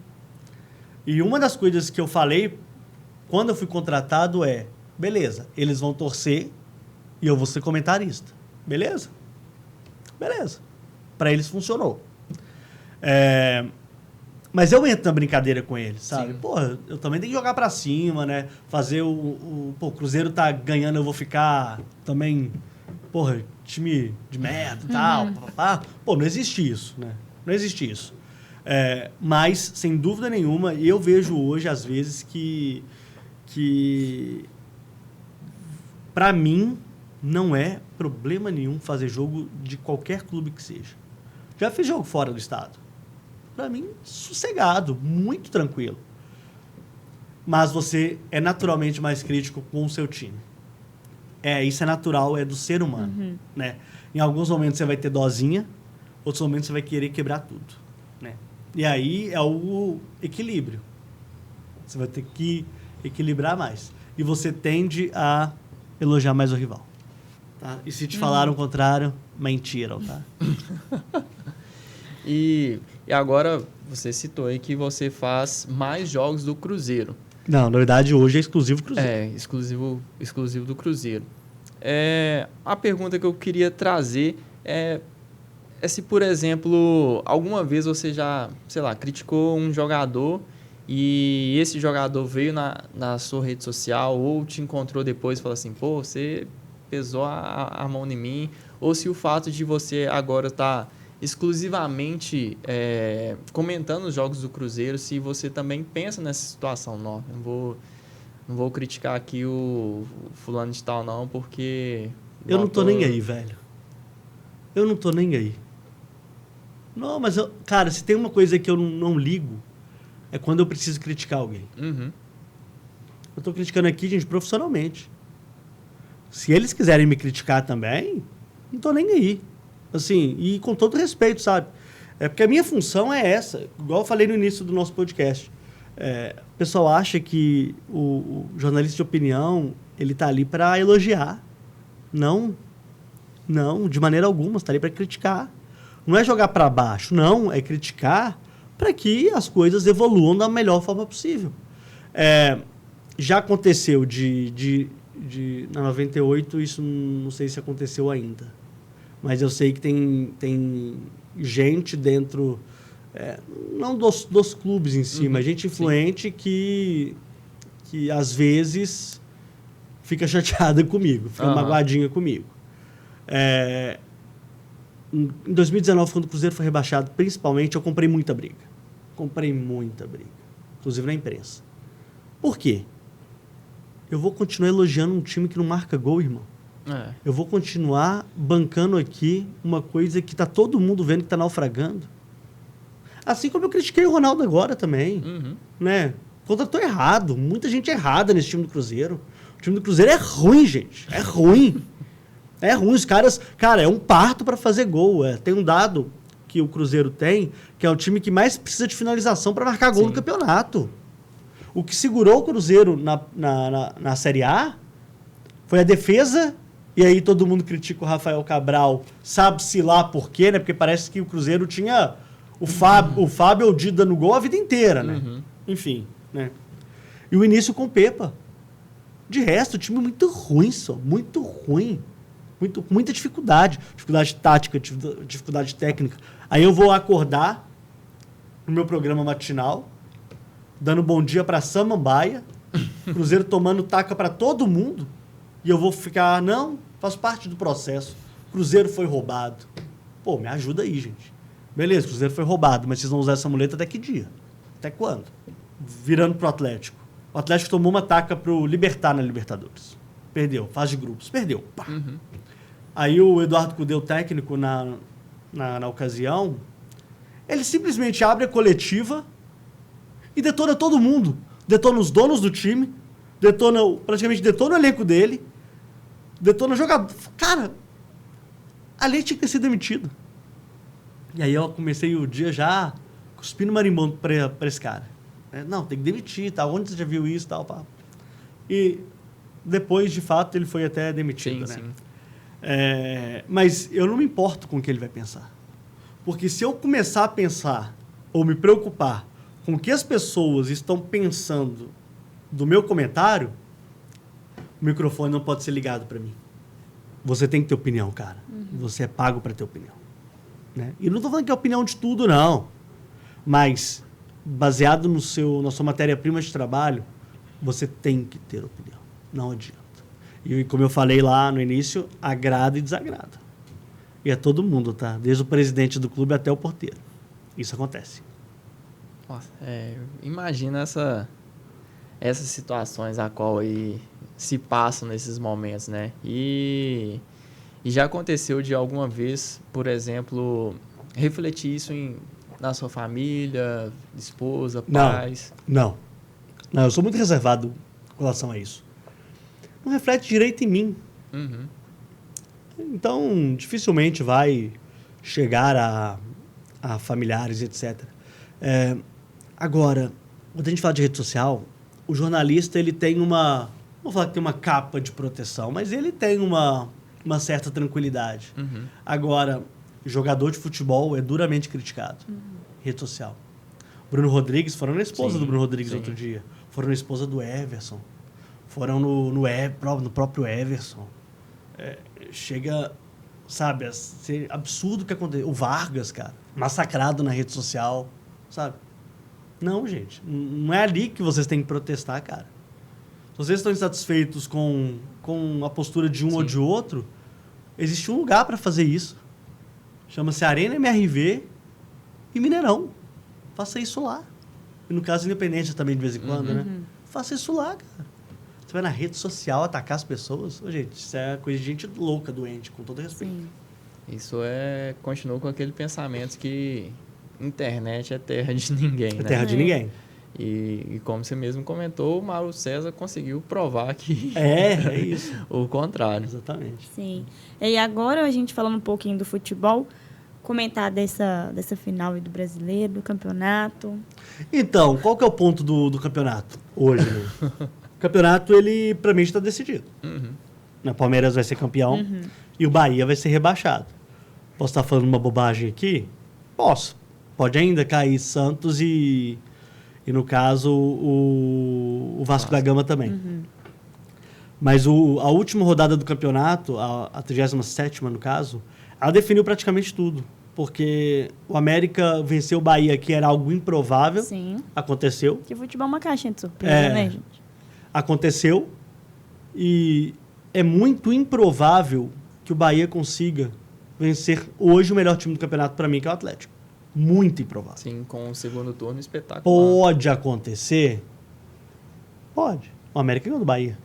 E uma das coisas que eu falei quando eu fui contratado beleza, eles vão torcer e eu vou ser comentarista. Beleza? Para eles funcionou. Mas eu entro na brincadeira com eles, sabe? Sim. Porra, eu também tenho que jogar pra cima, né? Fazer o Cruzeiro tá ganhando, eu vou ficar também... Porra, time de merda e tal. Pô, não existe isso, né? Não existe isso. Mas, sem dúvida nenhuma, eu vejo hoje, às vezes, que pra mim, não é problema nenhum fazer jogo de qualquer clube que seja. Já fiz jogo fora do estado. Para mim, sossegado, muito tranquilo. Mas você é naturalmente mais crítico com o seu time. Isso é natural, é do ser humano. Né? Em alguns momentos você vai ter dosinha, outros momentos você vai querer quebrar tudo. Né? E aí é o equilíbrio. Você vai ter que equilibrar mais. E você tende a elogiar mais o rival. Tá? E se te falaram o contrário, mentiram, tá? E agora você citou aí que você faz mais jogos do Cruzeiro. Não, na verdade hoje é exclusivo Cruzeiro. Exclusivo do Cruzeiro. A pergunta que eu queria trazer é se, por exemplo, alguma vez você já, sei lá, criticou um jogador e esse jogador veio na sua rede social ou te encontrou depois e falou assim, pô, você pesou a mão em mim, ou se o fato de você agora estar exclusivamente comentando os jogos do Cruzeiro, se você também pensa nessa situação. Não vou criticar aqui o fulano de tal, não, porque... Eu não tô nem aí, velho. Eu não tô nem aí. Não, mas, cara, se tem uma coisa que eu não ligo, é quando eu preciso criticar alguém. Uhum. Eu tô criticando aqui, gente, profissionalmente. Se eles quiserem me criticar também, não tô nem aí. Assim, e com todo respeito, sabe? Porque a minha função é essa. Igual eu falei no início do nosso podcast. O pessoal acha que o jornalista de opinião, ele tá ali para elogiar. Não, de maneira alguma. Você tá ali para criticar. Não é jogar para baixo, não. É criticar para que as coisas evoluam da melhor forma possível. Já aconteceu na 98, isso não sei se aconteceu ainda. Mas eu sei que tem gente dentro, não dos clubes em si, mas gente influente que às vezes fica chateada comigo, fica magoadinha comigo. Em 2019, quando o Cruzeiro foi rebaixado, principalmente, eu comprei muita briga. Inclusive na imprensa. Por quê? Eu vou continuar elogiando um time que não marca gol, irmão. Eu vou continuar bancando aqui uma coisa que tá todo mundo vendo que tá naufragando. Assim como eu critiquei o Ronaldo agora também. Né? Contratou errado. Muita gente errada nesse time do Cruzeiro. O time do Cruzeiro é ruim, gente. É ruim. É ruim. Os caras... Cara, é um parto para fazer gol. Tem um dado que o Cruzeiro tem, que é o time que mais precisa de finalização para marcar gol no campeonato. O que segurou o Cruzeiro na Série A foi a defesa. E aí todo mundo critica o Rafael Cabral, sabe-se lá por quê, né? Porque parece que o Cruzeiro tinha o Fábio ou o Dida no gol a vida inteira, né? Enfim, né? E o início com o Pepa. De resto, o time é muito ruim, muito ruim. Muita dificuldade. Dificuldade tática, dificuldade técnica. Aí eu vou acordar no meu programa matinal, dando bom dia pra Samambaia, Cruzeiro tomando taca pra todo mundo, e eu vou ficar, não, faz parte do processo. Cruzeiro foi roubado. Pô, me ajuda aí, gente. Beleza, Cruzeiro foi roubado, mas vocês vão usar essa muleta até que dia? Até quando? Virando pro Atlético. O Atlético tomou uma taca pro Libertad na Libertadores. Perdeu, fase de grupos. Perdeu. Pá. Aí o Eduardo Cudê, o técnico, na ocasião, ele simplesmente abre a coletiva e detona todo mundo. Detona os donos do time, praticamente detona o elenco dele, detona o jogador. Cara, ali tinha que ter sido demitido. E aí eu comecei o dia já cuspindo marimbondo pra esse cara. Não, tem que demitir, tá? Onde você já viu isso, tal, pá. E depois, de fato, ele foi até demitido, né? Mas eu não me importo com o que ele vai pensar. Porque se eu começar a pensar ou me preocupar com o que as pessoas estão pensando do meu comentário, o microfone não pode ser ligado para mim. Você tem que ter opinião, cara. Você é pago para ter opinião. Né? E não estou falando que é opinião de tudo, não. Mas, baseado na sua matéria-prima de trabalho, você tem que ter opinião. Não adianta. E como eu falei lá no início, agrada e desagrada. E é todo mundo, tá? Desde o presidente do clube até o porteiro. Isso acontece. Nossa, imagina essas situações a qual aí se passam nesses momentos, né? E já aconteceu de alguma vez, por exemplo, refletir isso na sua família, esposa, pais? Não, eu sou muito reservado com relação a isso. Não reflete direito em mim. Então, dificilmente vai chegar a familiares, etc. Agora, quando a gente fala de rede social, o jornalista ele tem uma... Não vou falar que tem uma capa de proteção, mas ele tem uma certa tranquilidade. Agora, jogador de futebol é duramente criticado. Rede social. Bruno Rodrigues, foram na esposa do Bruno Rodrigues outro dia. Foram na esposa do Everson. Foram no próprio Everson. Chega, sabe, a ser absurdo o que aconteceu. O Vargas, cara, massacrado na rede social, sabe? Não, gente. Não é ali que vocês têm que protestar, cara. Se vocês estão insatisfeitos com a postura de um ou de outro, existe um lugar para fazer isso. Chama-se Arena MRV e Mineirão. Faça isso lá. E no caso, Independente também, de vez em quando, né? Faça isso lá, cara. Você vai na rede social atacar as pessoas. Ô, gente, isso é coisa de gente louca, doente, com todo respeito. Sim. Isso continua com aquele pensamento que internet é terra de ninguém, né? É terra de ninguém. E como você mesmo comentou, o Mauro César conseguiu provar que... É isso. o contrário. Exatamente. Sim. E agora, a gente falando um pouquinho do futebol, comentar dessa final do Brasileiro, do campeonato. Então, qual que é o ponto do campeonato hoje? Né? O campeonato, ele, pra mim, está decidido. O Palmeiras vai ser campeão e o Bahia vai ser rebaixado. Posso estar falando uma bobagem aqui? Posso. Pode ainda cair Santos e no caso, o Vasco da Gama também. Mas a última rodada do campeonato, a 37ª no caso, ela definiu praticamente tudo. Porque o América venceu o Bahia, que era algo improvável. Sim. Aconteceu. Que futebol é uma caixinha de surpresa, né, gente? Aconteceu. E é muito improvável que o Bahia consiga vencer hoje o melhor time do campeonato para mim, que é o Atlético. Muito improvável. Sim, com o segundo turno espetacular. Pode acontecer? Pode. O América ganhou do Bahia.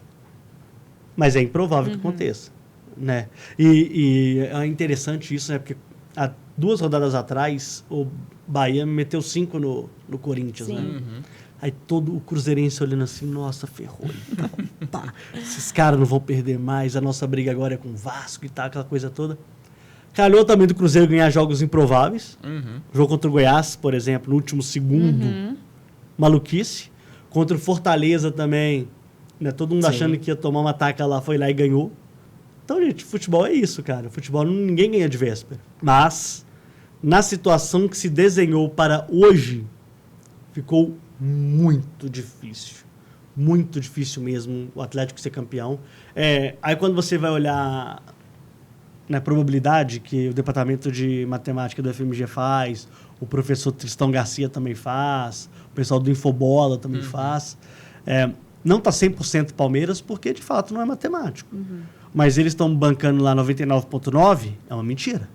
Mas é improvável que aconteça. Né? E é interessante isso, né? Porque há 2 rodadas atrás, o Bahia meteu 5 no Corinthians. Né? Aí todo o cruzeirense olhando assim, nossa, ferrou e tal. Pá, esses caras não vão perder mais, a nossa briga agora é com o Vasco e tal, aquela coisa toda. Calhou também do Cruzeiro ganhar jogos improváveis. O jogo contra o Goiás, por exemplo, no último segundo, maluquice. Contra o Fortaleza também, né? Todo mundo achando que ia tomar uma taca lá, foi lá e ganhou. Então, gente, futebol é isso, cara. Futebol ninguém ganha de véspera. Mas, na situação que se desenhou para hoje, ficou muito difícil. Muito difícil mesmo o Atlético ser campeão. Aí quando você vai olhar na probabilidade que o departamento de matemática do FMG faz, o professor Tristão Garcia também faz, o pessoal do Infobola também faz. Não está 100% Palmeiras, porque de fato não é matemático. Mas eles estão bancando lá 99,9%, é uma mentira.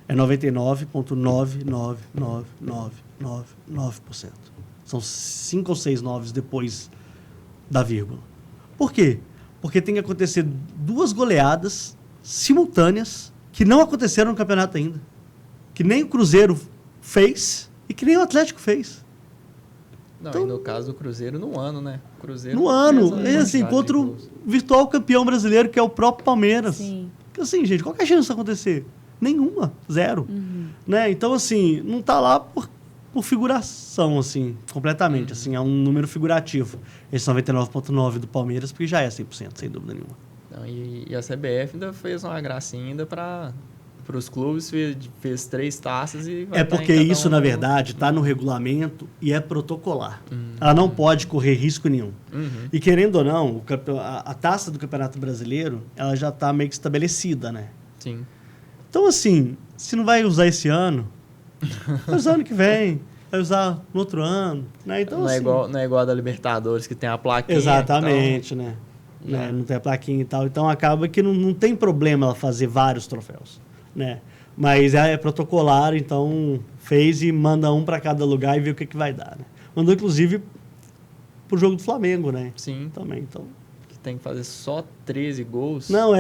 É 99,9999999%. São 5 ou 6 noves depois da vírgula. Por quê? Porque tem que acontecer 2 goleadas simultâneas que não aconteceram no campeonato ainda. Que nem o Cruzeiro fez e que nem o Atlético fez. Não, então, e no caso do Cruzeiro, no ano, né? Cruzeiro no ano, assim, contra o virtual campeão brasileiro, que é o próprio Palmeiras. Sim. Assim, gente, qual que é a chance disso acontecer? Nenhuma, 0. Né? Então, assim, não tá lá por figuração, assim, completamente. Assim, é um número figurativo. Esse 99,9% do Palmeiras, porque já é 100%, sem dúvida nenhuma. Não, e a CBF ainda fez uma gracinha ainda para os clubes, fez 3 taças e... É porque isso, na verdade, está no regulamento e é protocolar. Ela não pode correr risco nenhum. E querendo ou não, a taça do Campeonato Brasileiro, ela já está meio que estabelecida, né? Sim. Então, assim, se não vai usar esse ano, vai usar ano que vem, vai usar no outro ano, né? Então, não, assim, não é igual a da Libertadores, que tem a plaquinha. Exatamente, então... né? Não tem a plaquinha e tal. Então, acaba que não tem problema ela fazer vários troféus, né? Mas é protocolar, então fez e manda um para cada lugar e vê o que vai dar, né? Mandou, inclusive, pro jogo do Flamengo, né? Sim. Também, então... Que tem que fazer só 13 gols. Não,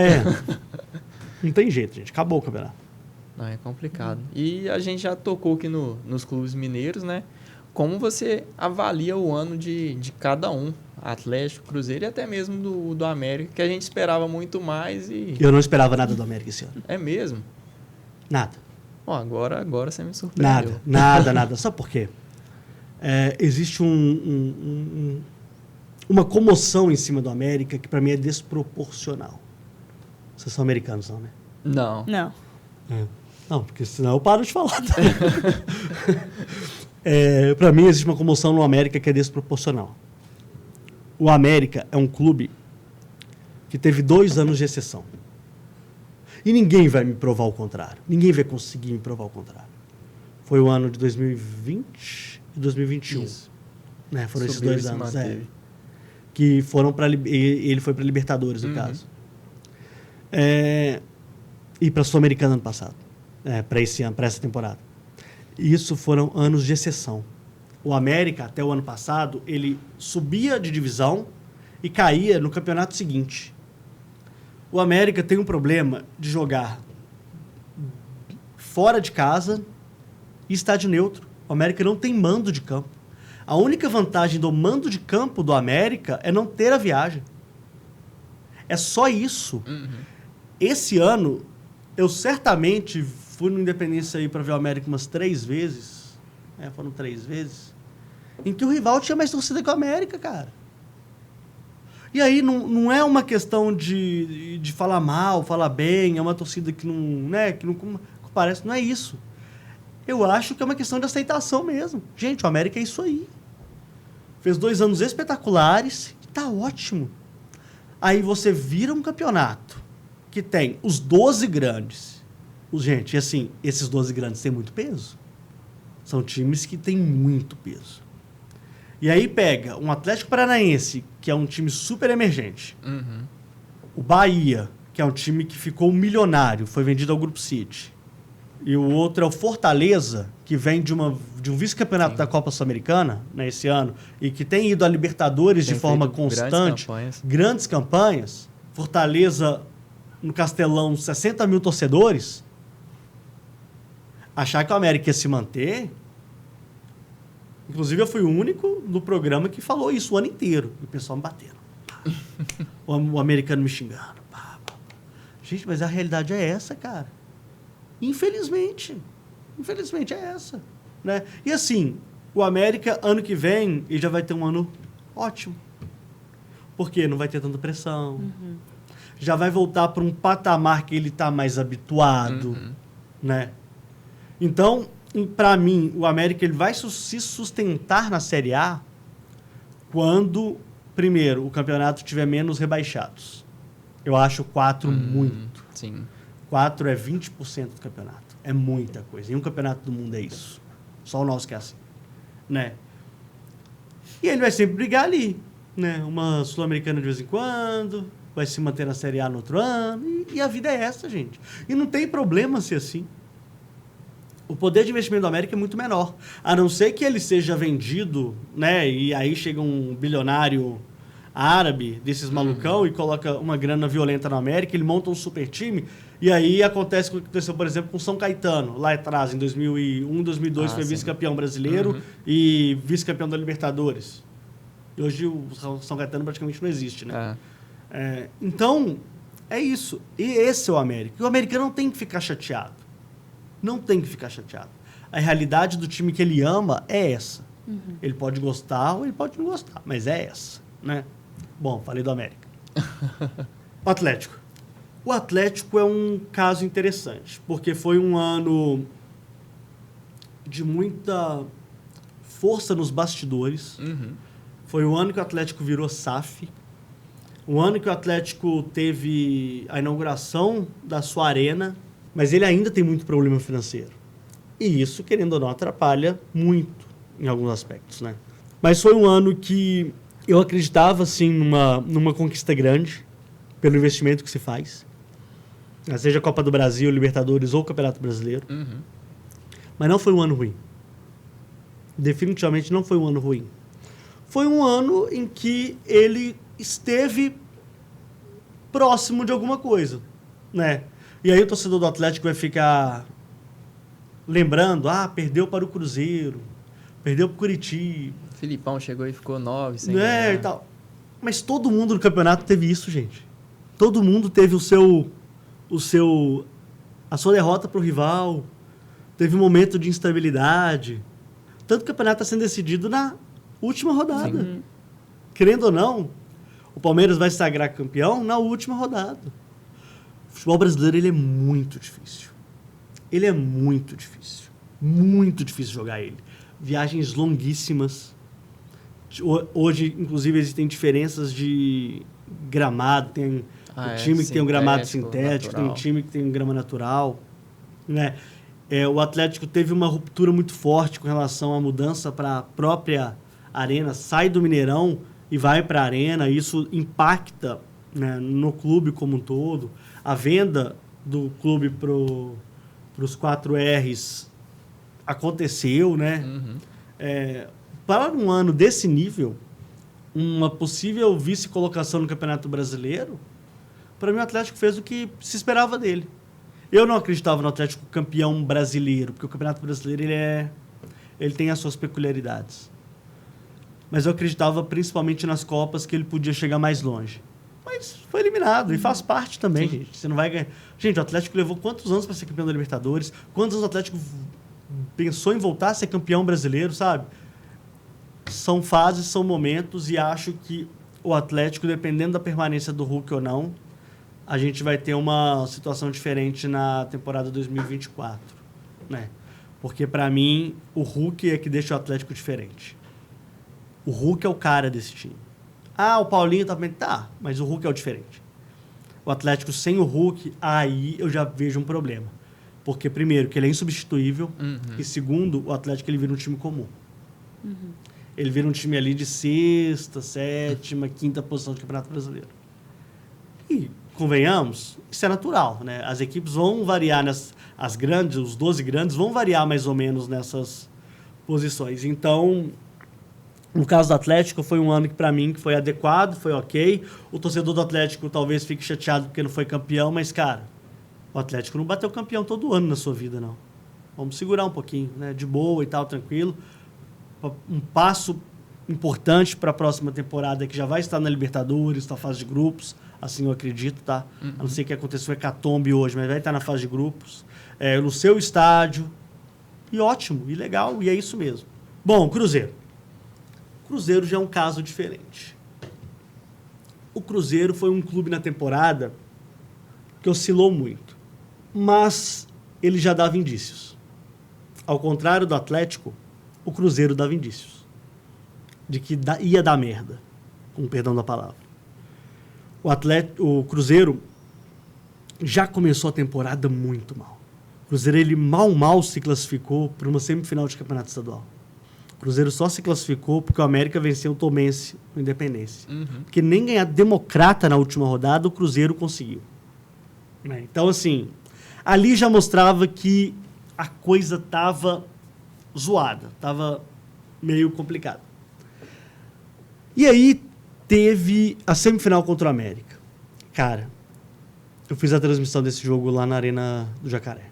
não tem jeito, gente. Acabou o campeonato. Não, é complicado. E a gente já tocou aqui nos clubes mineiros, né? Como você avalia o ano de cada um? Atlético, Cruzeiro e até mesmo do América, que a gente esperava muito mais e... Eu não esperava nada do América esse ano. É mesmo? Nada. Bom, agora você me surpreendeu. Nada. Sabe por quê? Existe uma comoção em cima do América que para mim é desproporcional. Vocês são americanos, não, né? Não. Não, porque senão eu paro de falar. Para mim existe uma comoção no América que é desproporcional. O América é um clube que teve 2 anos de exceção. E ninguém vai me provar o contrário. Ninguém vai conseguir me provar o contrário. Foi o ano de 2020 e 2021. Isso. Né? Foram esses Subiu 2 e se anos. manteve. que foram para... Ele foi para Libertadores, no caso. E para a Sul-Americana ano passado. Para esse ano, para essa temporada. Isso foram anos de exceção. O América, até o ano passado, ele subia de divisão e caía no campeonato seguinte. O América tem um problema de jogar fora de casa e estádio neutro. O América não tem mando de campo. A única vantagem do mando de campo do América é não ter a viagem. É só isso. Esse ano, eu certamente fui no Independência aí para ver o América umas 3 vezes. Foram 3 vezes. Em que o rival tinha mais torcida que o América, cara. E aí não é uma questão de falar mal, falar bem, é uma torcida que não parece, não é isso. Eu acho que é uma questão de aceitação mesmo. Gente, o América é isso aí. Fez 2 anos espetaculares e tá ótimo. Aí você vira um campeonato que tem os 12 grandes. Gente, assim, esses 12 grandes têm muito peso. São times que têm muito peso. E aí pega um Atlético Paranaense, que é um time super emergente. O Bahia, que é um time que ficou milionário, foi vendido ao Grupo City. E o outro é o Fortaleza, que vem de um vice-campeonato da Copa Sul-Americana, né, esse ano, e que tem ido a Libertadores de forma constante. Grandes campanhas. Fortaleza, no Castelão, 60 mil torcedores. Achar que o América ia se manter... Inclusive, eu fui o único do programa que falou isso o ano inteiro. E o pessoal me batendo. O americano me xingando. Gente, mas a realidade é essa, cara. Infelizmente. Infelizmente é essa. Né? E assim, o América, ano que vem, ele já vai ter um ano ótimo. Porque não vai ter tanta pressão. Já vai voltar para um patamar que ele está mais habituado. Né? Então... Para mim, o América ele vai se sustentar na Série A quando, primeiro, o campeonato tiver menos rebaixados. Eu acho 4 muito. Sim. 4 é 20% do campeonato. É muita coisa. E um campeonato do mundo é isso. Só o nosso que é assim. Né? E ele vai sempre brigar ali. Né? Uma Sul-Americana de vez em quando, vai se manter na Série A no outro ano. E a vida é essa, gente. E não tem problema ser assim. O poder de investimento do América é muito menor. A não ser que ele seja vendido, né? E aí chega um bilionário árabe, desses malucão, e coloca uma grana violenta no América, ele monta um super time, e aí acontece o que aconteceu, por exemplo, com São Caetano, lá atrás, em 2001, 2002, foi vice-campeão brasileiro e vice-campeão da Libertadores. E hoje o São Caetano praticamente não existe, né? Então, é isso. E esse é o América. E o americano não tem que ficar chateado. Não tem que ficar chateado. A realidade do time que ele ama é essa. Ele pode gostar ou ele pode não gostar, mas é essa, né? Bom, falei do América. O Atlético. O Atlético é um caso interessante, porque foi um ano de muita força nos bastidores. Foi o ano que o Atlético virou SAF. O ano que o Atlético teve a inauguração da sua arena, mas ele ainda tem muito problema financeiro. E isso, querendo ou não, atrapalha muito em alguns aspectos, né? Mas foi um ano que eu acreditava, assim, numa conquista grande pelo investimento que se faz. Seja a Copa do Brasil, Libertadores ou Campeonato Brasileiro. Mas não foi um ano ruim. Definitivamente não foi um ano ruim. Foi um ano em que ele esteve próximo de alguma coisa, né? E aí o torcedor do Atlético vai ficar lembrando, perdeu para o Cruzeiro, perdeu para o Curitiba. Filipão chegou e ficou 9, sem ganhar. E tal. Mas todo mundo no campeonato teve isso, gente. Todo mundo teve a sua derrota para o rival, teve um momento de instabilidade. Tanto que o campeonato está sendo decidido na última rodada. Querendo ou não, o Palmeiras vai se sagrar campeão na última rodada. O futebol brasileiro ele é muito difícil. Ele é muito difícil. Muito difícil jogar ele. Viagens longuíssimas. Hoje, inclusive, existem diferenças de gramado. Tem o time que tem um gramado sintético, natural. Tem um time que tem um grama natural. Né? O Atlético teve uma ruptura muito forte com relação à mudança para a própria arena. Sai do Mineirão e vai para a arena, isso impacta, né, no clube como um todo. A venda do clube para os 4Rs aconteceu, né? Para um ano desse nível, uma possível vice-colocação no Campeonato Brasileiro, para mim o Atlético fez o que se esperava dele. Eu não acreditava no Atlético campeão brasileiro, porque o Campeonato Brasileiro ele tem as suas peculiaridades. Mas eu acreditava principalmente nas Copas que ele podia chegar mais longe. Mas foi eliminado e faz parte também, gente. Você não vai ganhar. Gente, o Atlético levou quantos anos para ser campeão da Libertadores? Quantos anos o Atlético pensou em voltar a ser campeão brasileiro, sabe? São fases, são momentos, e acho que o Atlético, dependendo da permanência do Hulk ou não, a gente vai ter uma situação diferente na temporada 2024, né? Porque, para mim, o Hulk é que deixa o Atlético diferente. O Hulk é o cara desse time. Ah, o Paulinho também tá, mas o Hulk é o diferente. O Atlético sem o Hulk, aí eu já vejo um problema. Porque, primeiro, que ele é insubstituível, e segundo, o Atlético ele vira um time comum. Ele vira um time ali de 6ª, 7ª, 5ª posição do Campeonato Brasileiro. E, convenhamos, isso é natural, né? As equipes vão variar, as grandes, os 12 grandes, vão variar mais ou menos nessas posições. Então, no caso do Atlético, foi um ano que, para mim, que foi adequado, foi ok. O torcedor do Atlético talvez fique chateado porque não foi campeão, mas, cara, o Atlético não bateu campeão todo ano na sua vida, não. Vamos segurar um pouquinho, né? De boa e tal, tranquilo. Um passo importante para a próxima temporada, que já vai estar na Libertadores, na fase de grupos, assim eu acredito, tá? A não ser que aconteça o hecatombe hoje, mas vai estar na fase de grupos, no seu estádio, e ótimo, e legal, e é isso mesmo. Bom, Cruzeiro. Cruzeiro já é um caso diferente. O Cruzeiro foi um clube na temporada que oscilou muito, mas ele já dava indícios. Ao contrário do Atlético, o Cruzeiro dava indícios de que ia dar merda, com perdão da palavra. O Cruzeiro já começou a temporada muito mal. O Cruzeiro, ele mal se classificou para uma semifinal de campeonato estadual. O Cruzeiro só se classificou porque o América venceu o Tomense no Independência. Porque nem ganhar Democrata na última rodada o Cruzeiro conseguiu. Então, assim, ali já mostrava que a coisa estava zoada, estava meio complicado. E aí teve a semifinal contra o América. Cara, eu fiz a transmissão desse jogo lá na Arena do Jacaré.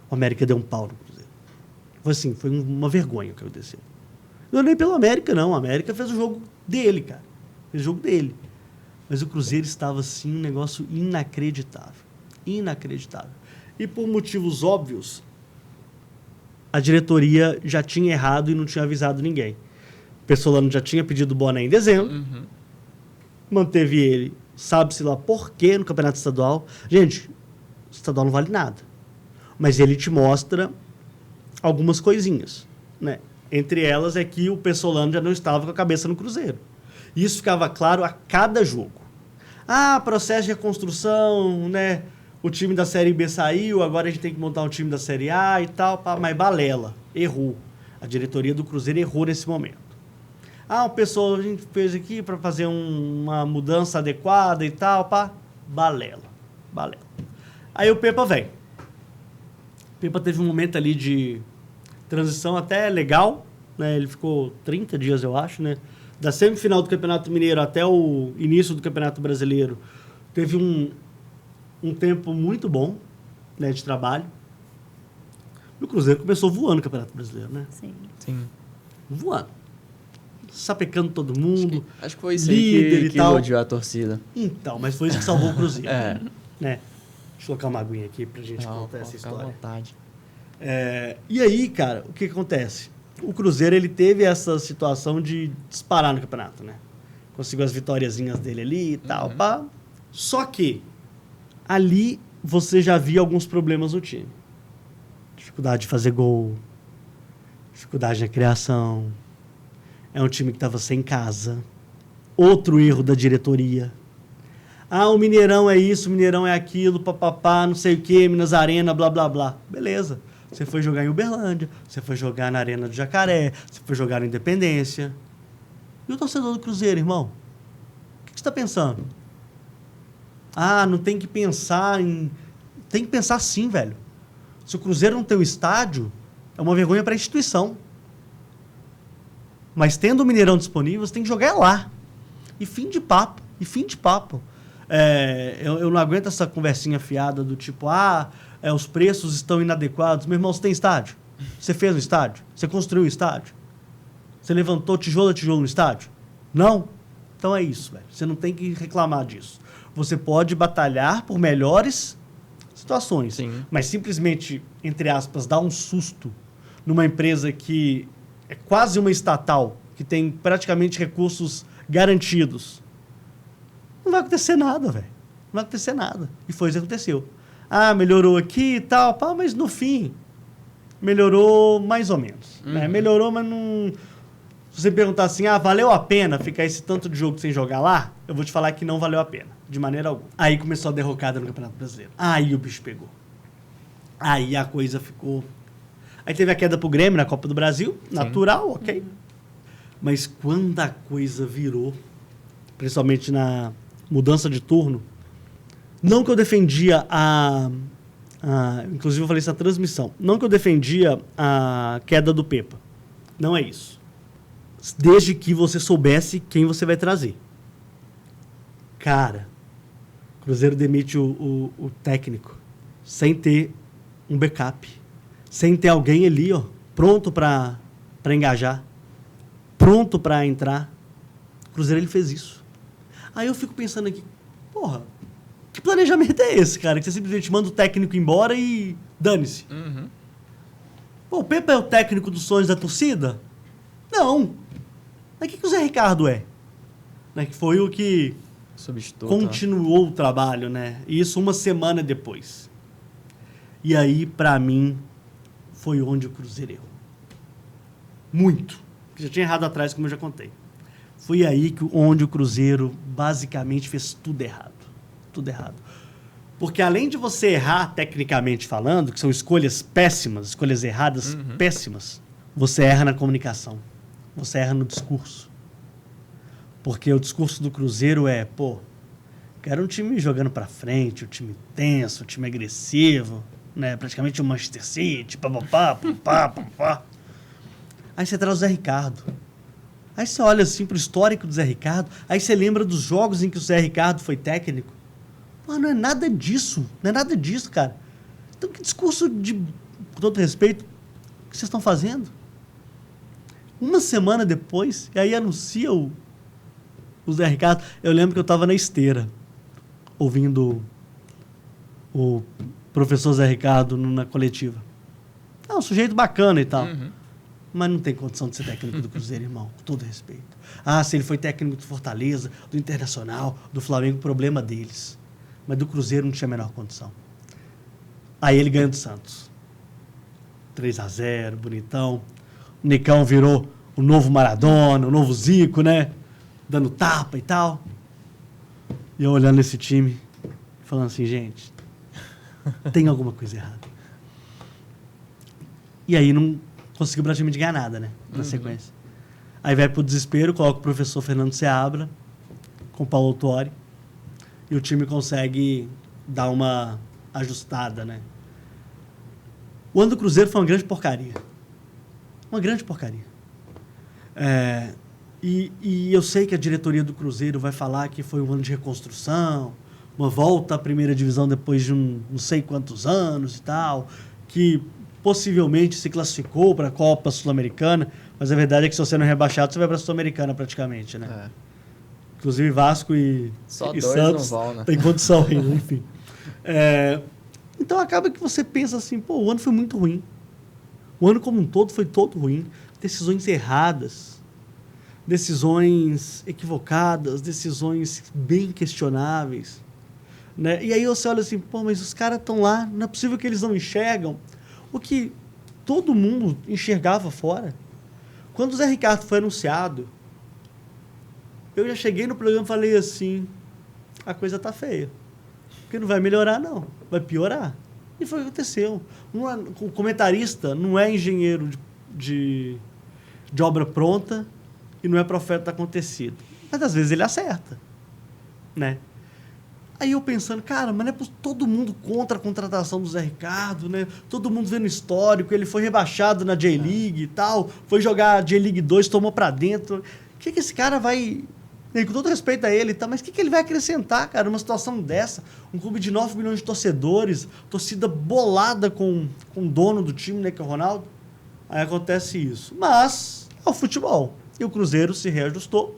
O América deu um pau no Cruzeiro. Foi assim, foi uma vergonha o que aconteceu. Não é nem pelo América, não. O América fez o jogo dele, cara. Fez o jogo dele. Mas o Cruzeiro estava, assim, um negócio inacreditável. Inacreditável. E por motivos óbvios, a diretoria já tinha errado e não tinha avisado ninguém. O Pessolano já tinha pedido o boné em dezembro, manteve ele, sabe-se lá por quê, no campeonato estadual. Gente, o estadual não vale nada, mas ele te mostra algumas coisinhas, né? Entre elas é que o Pessolano já não estava com a cabeça no Cruzeiro. Isso ficava claro a cada jogo. Ah, processo de reconstrução, né? O time da Série B saiu, agora a gente tem que montar um time da Série A e tal, pá, mas balela, errou. A diretoria do Cruzeiro errou nesse momento. Ah, o pessoal a gente fez aqui para fazer uma mudança adequada e tal, pá, balela. Aí o Pepa vem. O Pepa teve um momento ali de transição até legal, né? Ele ficou 30 dias, eu acho, né? Da semifinal do Campeonato Mineiro até o início do Campeonato Brasileiro, teve um tempo muito bom, né, de trabalho. E o Cruzeiro começou voando no Campeonato Brasileiro, né? Sim. Voando. Sapecando todo mundo. Acho que foi isso aí que iludiu a torcida. Então, mas foi isso que salvou o Cruzeiro. É. Né? Deixa eu colocar uma aguinha aqui pra gente contar essa história. À vontade. E aí, cara, o que acontece? O Cruzeiro, ele teve essa situação de disparar no campeonato, né? Conseguiu as vitóriazinhas dele ali e tal, pá. Só que ali você já via alguns problemas no time. Dificuldade de fazer gol, dificuldade na criação. É um time que estava sem casa. Outro erro da diretoria. Ah, o Mineirão é isso, o Mineirão é aquilo, papapá, não sei o quê, Minas Arena, blá, blá, blá. Beleza. Você foi jogar em Uberlândia, você foi jogar na Arena do Jacaré, você foi jogar na Independência. E o torcedor do Cruzeiro, irmão? O que você está pensando? Ah, não tem que pensar em... Tem que pensar sim, velho. Se o Cruzeiro não tem um estádio, é uma vergonha para a instituição. Mas tendo o Mineirão disponível, você tem que jogar lá. E fim de papo. Eu não aguento essa conversinha fiada do tipo, os preços estão inadequados. Meu irmão, você tem estádio? Você fez um estádio? Você construiu um estádio? Você levantou tijolo a tijolo no estádio? Não? Então é isso, velho. Você não tem que reclamar disso. Você pode batalhar por melhores situações. Sim. Mas simplesmente, entre aspas, dar um susto numa empresa que é quase uma estatal, que tem praticamente recursos garantidos. Não vai acontecer nada, velho. Não vai acontecer nada. E foi isso que aconteceu. Melhorou aqui e tal, mas no fim, melhorou mais ou menos. Né? Melhorou, mas não... Se você perguntar assim, valeu a pena ficar esse tanto de jogo sem jogar lá? Eu vou te falar que não valeu a pena, de maneira alguma. Aí começou a derrocada no Campeonato Brasileiro. Aí o bicho pegou. Aí a coisa ficou... Aí teve a queda pro Grêmio na Copa do Brasil, natural, ok. Mas quando a coisa virou, principalmente na mudança de turno, não que eu defendia inclusive eu falei isso na transmissão, não que eu defendia a queda do Pepa. Não é isso. Desde que você soubesse quem você vai trazer. Cara, o Cruzeiro demite o técnico sem ter um backup. Sem ter alguém ali, pronto para engajar. Pronto para entrar. O Cruzeiro, ele fez isso. Aí eu fico pensando aqui, porra, que planejamento é esse, cara? Que você simplesmente manda o técnico embora e dane-se. Pô, o Pepa é o técnico dos sonhos da torcida? Não. Mas o que o Zé Ricardo é? Né? Que foi o que continuou o trabalho, né? E isso uma semana depois. E aí, pra mim, foi onde o Cruzeiro errou. Muito. Já tinha errado atrás, como eu já contei. Foi aí onde o Cruzeiro basicamente fez tudo errado. Tudo errado. Porque além de você errar tecnicamente falando, que são escolhas péssimas, escolhas erradas péssimas, você erra na comunicação. Você erra no discurso. Porque o discurso do Cruzeiro é, quero um time jogando pra frente, um time tenso, um time agressivo, né? Praticamente o Manchester City, papapá. Aí você traz o Zé Ricardo. Aí você olha assim pro histórico do Zé Ricardo, aí você lembra dos jogos em que o Zé Ricardo foi técnico. Não é nada disso. Não é nada disso, cara. Então que discurso com todo respeito, que vocês estão fazendo? Uma semana depois, e aí anuncia o Zé Ricardo. Eu lembro que eu estava na esteira, ouvindo o professor Zé Ricardo na coletiva. Um sujeito bacana e tal. Mas não tem condição de ser técnico do Cruzeiro, irmão, com todo respeito. Se ele foi técnico do Fortaleza, do Internacional, do Flamengo, problema deles. Mas do Cruzeiro não tinha a menor condição. Aí ele ganha do Santos. 3-0, bonitão. O Nicão virou o novo Maradona, o novo Zico, né? Dando tapa e tal. E eu olhando esse time, falando assim, gente, tem alguma coisa errada. E aí não conseguiu praticamente ganhar nada, né? Na sequência. Aí vai pro desespero, coloca o professor Fernando Seabra com o Paulo Autuori e o time consegue dar uma ajustada, né? O ano do Cruzeiro foi uma grande porcaria. Uma grande porcaria. E eu sei que a diretoria do Cruzeiro vai falar que foi um ano de reconstrução, uma volta à primeira divisão depois de não sei quantos anos e tal, que possivelmente se classificou para a Copa Sul-Americana, mas a verdade é que se você não é rebaixado, você vai para a Sul-Americana praticamente, né? Inclusive Vasco e Santos não vão, né? Tem condição ainda, enfim. Então acaba que você pensa assim, o ano foi muito ruim. O ano como um todo foi todo ruim. Decisões erradas, decisões equivocadas, decisões bem questionáveis. Né? E aí você olha assim, mas os caras estão lá, não é possível que eles não enxergam o que todo mundo enxergava fora. Quando o Zé Ricardo foi anunciado, eu já cheguei no programa e falei assim, a coisa tá feia. Porque não vai melhorar, não. Vai piorar. E foi o que aconteceu. O comentarista não é engenheiro de obra pronta e não é profeta acontecido. Mas às vezes ele acerta, né? Aí eu pensando, cara, mas não é todo mundo contra a contratação do Zé Ricardo, né? Todo mundo vendo histórico, ele foi rebaixado na J-League e tal, foi jogar J-League 2, tomou pra dentro. O que esse cara vai... E com todo respeito a ele, tá? Mas o que ele vai acrescentar, cara, numa situação dessa? Um clube de 9 milhões de torcedores, torcida bolada com o dono do time, né, que é o Ronaldo. Aí acontece isso. Mas é o futebol. E o Cruzeiro se reajustou.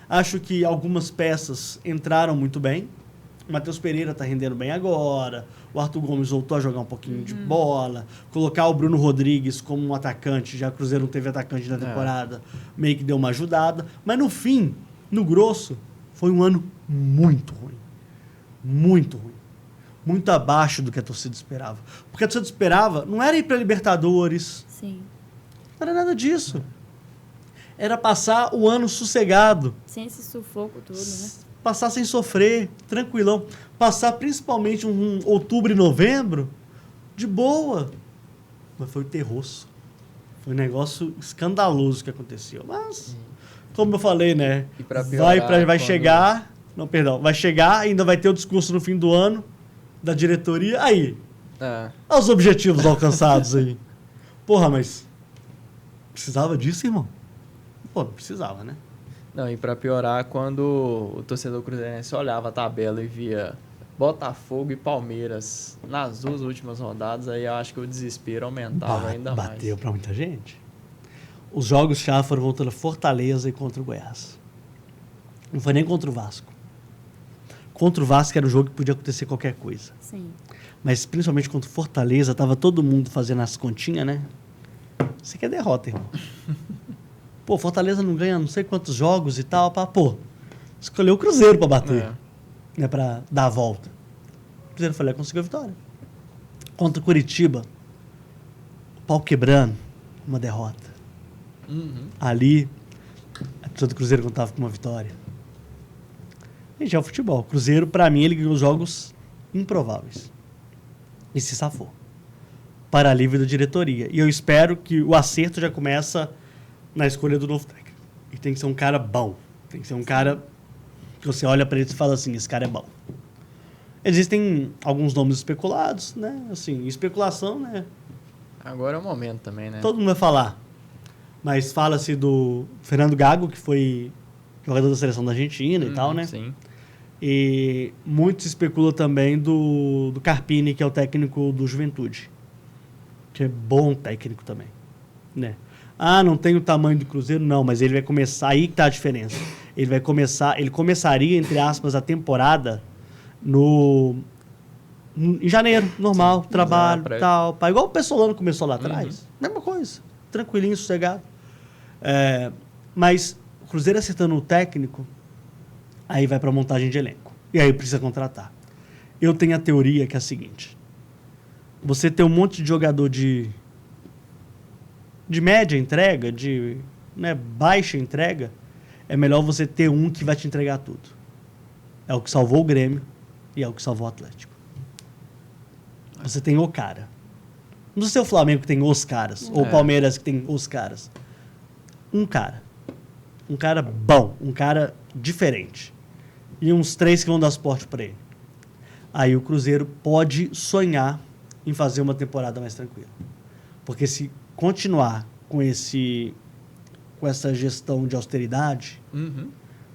Acho que algumas peças entraram muito bem. O Matheus Pereira tá rendendo bem agora. O Arthur Gomes voltou a jogar um pouquinho de bola. Colocar o Bruno Rodrigues como um atacante, já o Cruzeiro não teve atacante na temporada, meio que deu uma ajudada. Mas no fim, no grosso, foi um ano muito ruim. Muito ruim. Muito abaixo do que a torcida esperava. Porque a torcida esperava, não era ir para Libertadores. Sim. Não era nada disso. Era passar o ano sossegado. Sem esse sufoco todo, né? Passar sem sofrer, tranquilão. Passar principalmente um outubro e novembro de boa. Mas foi terroço. Foi um negócio escandaloso que aconteceu. Mas, como eu falei, né? E pra piorar, vai chegar... Não, perdão. Vai chegar, ainda vai ter o discurso no fim do ano da diretoria. Aí. Olha os objetivos alcançados aí. Porra, mas... Precisava disso, irmão? Pô, não precisava, né? Não, e pra piorar, quando o torcedor cruzeirense olhava a tabela e via Botafogo e Palmeiras nas 2 últimas rodadas, aí eu acho que o desespero aumentava ainda mais. Bateu pra muita gente. Os jogos-chave foram contra Fortaleza e contra o Goiás. Não foi nem contra o Vasco. Contra o Vasco era um jogo que podia acontecer qualquer coisa. Sim. Mas principalmente contra o Fortaleza, tava todo mundo fazendo as continhas, né? Isso aqui é derrota, irmão. Pô, Fortaleza não ganha não sei quantos jogos e tal. Pô, escolheu o Cruzeiro pra bater. Né, pra dar a volta. O Cruzeiro foi lá e conseguiu a vitória. Contra o Curitiba, o pau quebrando, uma derrota. Ali, a torcida do Cruzeiro contava com uma vitória. E já é o futebol. O Cruzeiro, pra mim, ele ganhou jogos improváveis. E se safou. Para alívio da diretoria. E eu espero que o acerto já começa na escolha do novo técnico. E tem que ser um cara bom. Tem que ser um cara que você olha pra ele e fala assim, esse cara é bom. Existem alguns nomes especulados, né? Assim, especulação, né? Agora é o momento também, né? Todo mundo vai falar. Mas fala-se do Fernando Gago, que foi jogador da seleção da Argentina e tal, né? Sim. E muito se especula também do Carpini, que é o técnico do Juventude. Que é bom técnico também, né? Ah, não tem o tamanho do Cruzeiro? Não, mas ele vai começar... Aí que tá a diferença. Ele começaria, entre aspas, a temporada em janeiro, normal, trabalho, tal. Igual o Pessolano começou lá atrás. Mesma coisa. Tranquilinho, sossegado. Mas o Cruzeiro acertando o técnico, aí vai pra montagem de elenco. E aí precisa contratar. Eu tenho a teoria que é a seguinte. Você tem um monte de jogador de média entrega, de baixa entrega, é melhor você ter um que vai te entregar tudo. É o que salvou o Grêmio e é o que salvou o Atlético. Você tem o cara. Não sei se é o Flamengo que tem os caras, ou o Palmeiras que tem os caras. Um cara. Um cara bom, um cara diferente. E uns 3 que vão dar suporte para ele. Aí o Cruzeiro pode sonhar em fazer uma temporada mais tranquila. Porque se continuar com essa gestão de austeridade,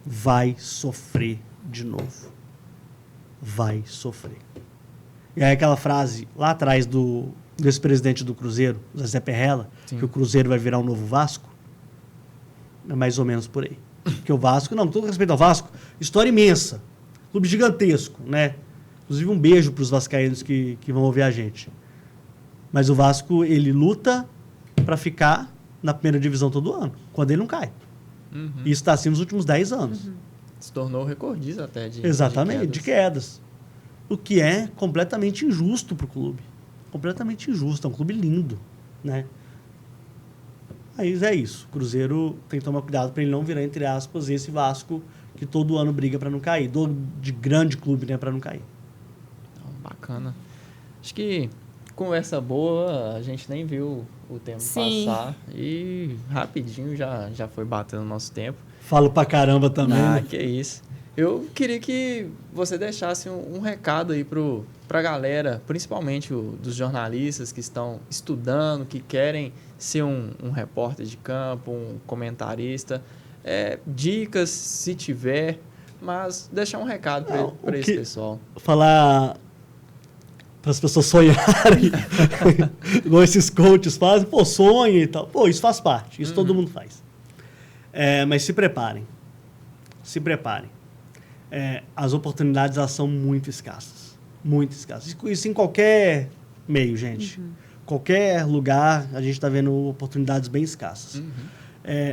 vai sofrer de novo. Vai sofrer. E aí aquela frase lá atrás do ex-presidente do Cruzeiro, Zé Perrella, que o Cruzeiro vai virar um novo Vasco, é mais ou menos por aí. Porque o Vasco, não, com todo respeito ao Vasco, história imensa, clube gigantesco, né? Inclusive um beijo para os vascaínos que vão ouvir a gente. Mas o Vasco, ele luta para ficar na primeira divisão todo ano, quando ele não cai. E isso está assim nos últimos 10 anos. Se tornou recordista até de quedas. O que é completamente injusto para o clube. Completamente injusto. É um clube lindo, né? Aí é isso. O Cruzeiro tem que tomar cuidado para ele não virar, entre aspas, esse Vasco que todo ano briga para não cair. De grande clube, né? Para não cair. Bacana. Acho que conversa boa, a gente nem viu o tempo passar e rapidinho já foi batendo o nosso tempo. Falo pra caramba também. Ah, que isso. Eu queria que você deixasse um recado aí pra galera, principalmente dos jornalistas que estão estudando, que querem ser um repórter de campo, um comentarista. Dicas, se tiver, mas deixar um recado para esse pessoal. Falar para as pessoas sonharem, igual esses coaches fazem, sonhem e tal. Isso faz parte, isso todo mundo faz. Mas se preparem. Se preparem. As oportunidades, elas são muito escassas. Muito escassas. Isso em qualquer meio, gente. Qualquer lugar, a gente está vendo oportunidades bem escassas.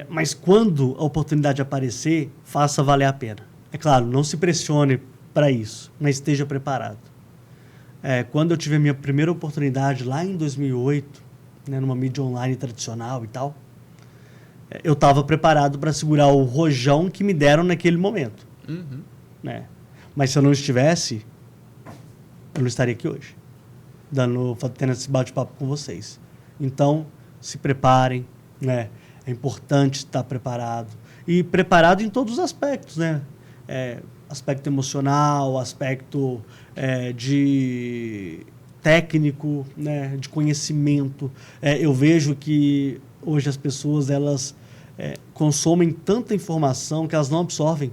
Mas quando a oportunidade aparecer, faça valer a pena. É claro, não se pressione para isso, mas esteja preparado. Quando eu tive a minha primeira oportunidade, lá em 2008, né, numa mídia online tradicional e tal, eu estava preparado para segurar o rojão que me deram naquele momento. Né? Mas se eu não estivesse, eu não estaria aqui hoje, tendo esse bate-papo com vocês. Então, se preparem, né? É importante estar preparado. E preparado em todos os aspectos, né? Aspecto emocional, aspecto de técnico, né? De conhecimento. Eu vejo que hoje as pessoas elas consomem tanta informação que elas não absorvem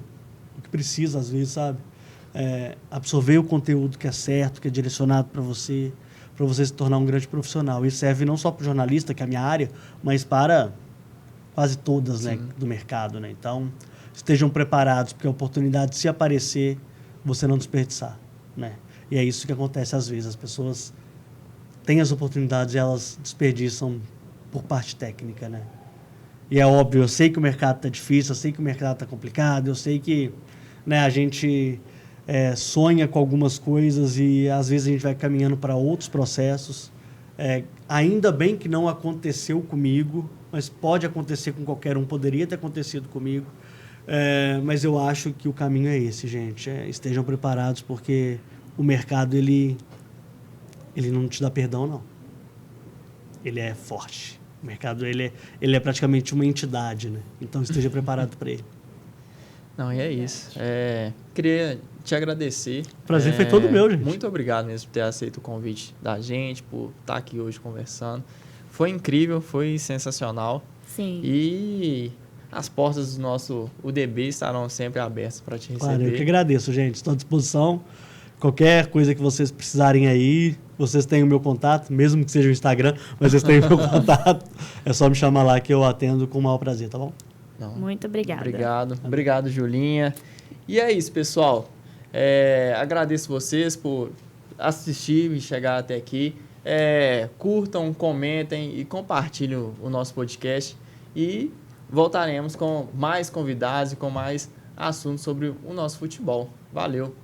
o que precisa, às vezes, sabe? Absorver o conteúdo que é certo, que é direcionado para você se tornar um grande profissional. Isso serve não só para o jornalista, que é a minha área, mas para quase todas, né, do mercado, né? Então, estejam preparados, porque a oportunidade, se aparecer, você não desperdiçar, né? E é isso que acontece às vezes. As pessoas têm as oportunidades e elas desperdiçam por parte técnica, né? E é óbvio, eu sei que o mercado está difícil, eu sei que o mercado está complicado, eu sei que, né, a gente sonha com algumas coisas e às vezes a gente vai caminhando para outros processos. Ainda bem que não aconteceu comigo, mas pode acontecer com qualquer um, poderia ter acontecido comigo. Mas eu acho que o caminho é esse, gente. Estejam preparados, porque o mercado, ele não te dá perdão, não. Ele é forte. O mercado, ele é praticamente uma entidade, né? Então, esteja preparado para ele. Não, e é isso. Queria te agradecer. O prazer foi todo meu, gente. Muito obrigado mesmo por ter aceito o convite da gente, por estar aqui hoje conversando. Foi incrível, foi sensacional. Sim. E as portas do nosso UDB estarão sempre abertas para te receber. Claro, eu que agradeço, gente. Estou à disposição. Qualquer coisa que vocês precisarem aí, vocês têm o meu contato, mesmo que seja o Instagram, mas vocês têm o meu contato. É só me chamar lá que eu atendo com o maior prazer, tá bom? Não. Muito obrigada. Obrigado, Julinha. E é isso, pessoal. Agradeço vocês por assistir e chegar até aqui. Curtam, comentem e compartilhem o nosso podcast. E voltaremos com mais convidados e com mais assuntos sobre o nosso futebol. Valeu!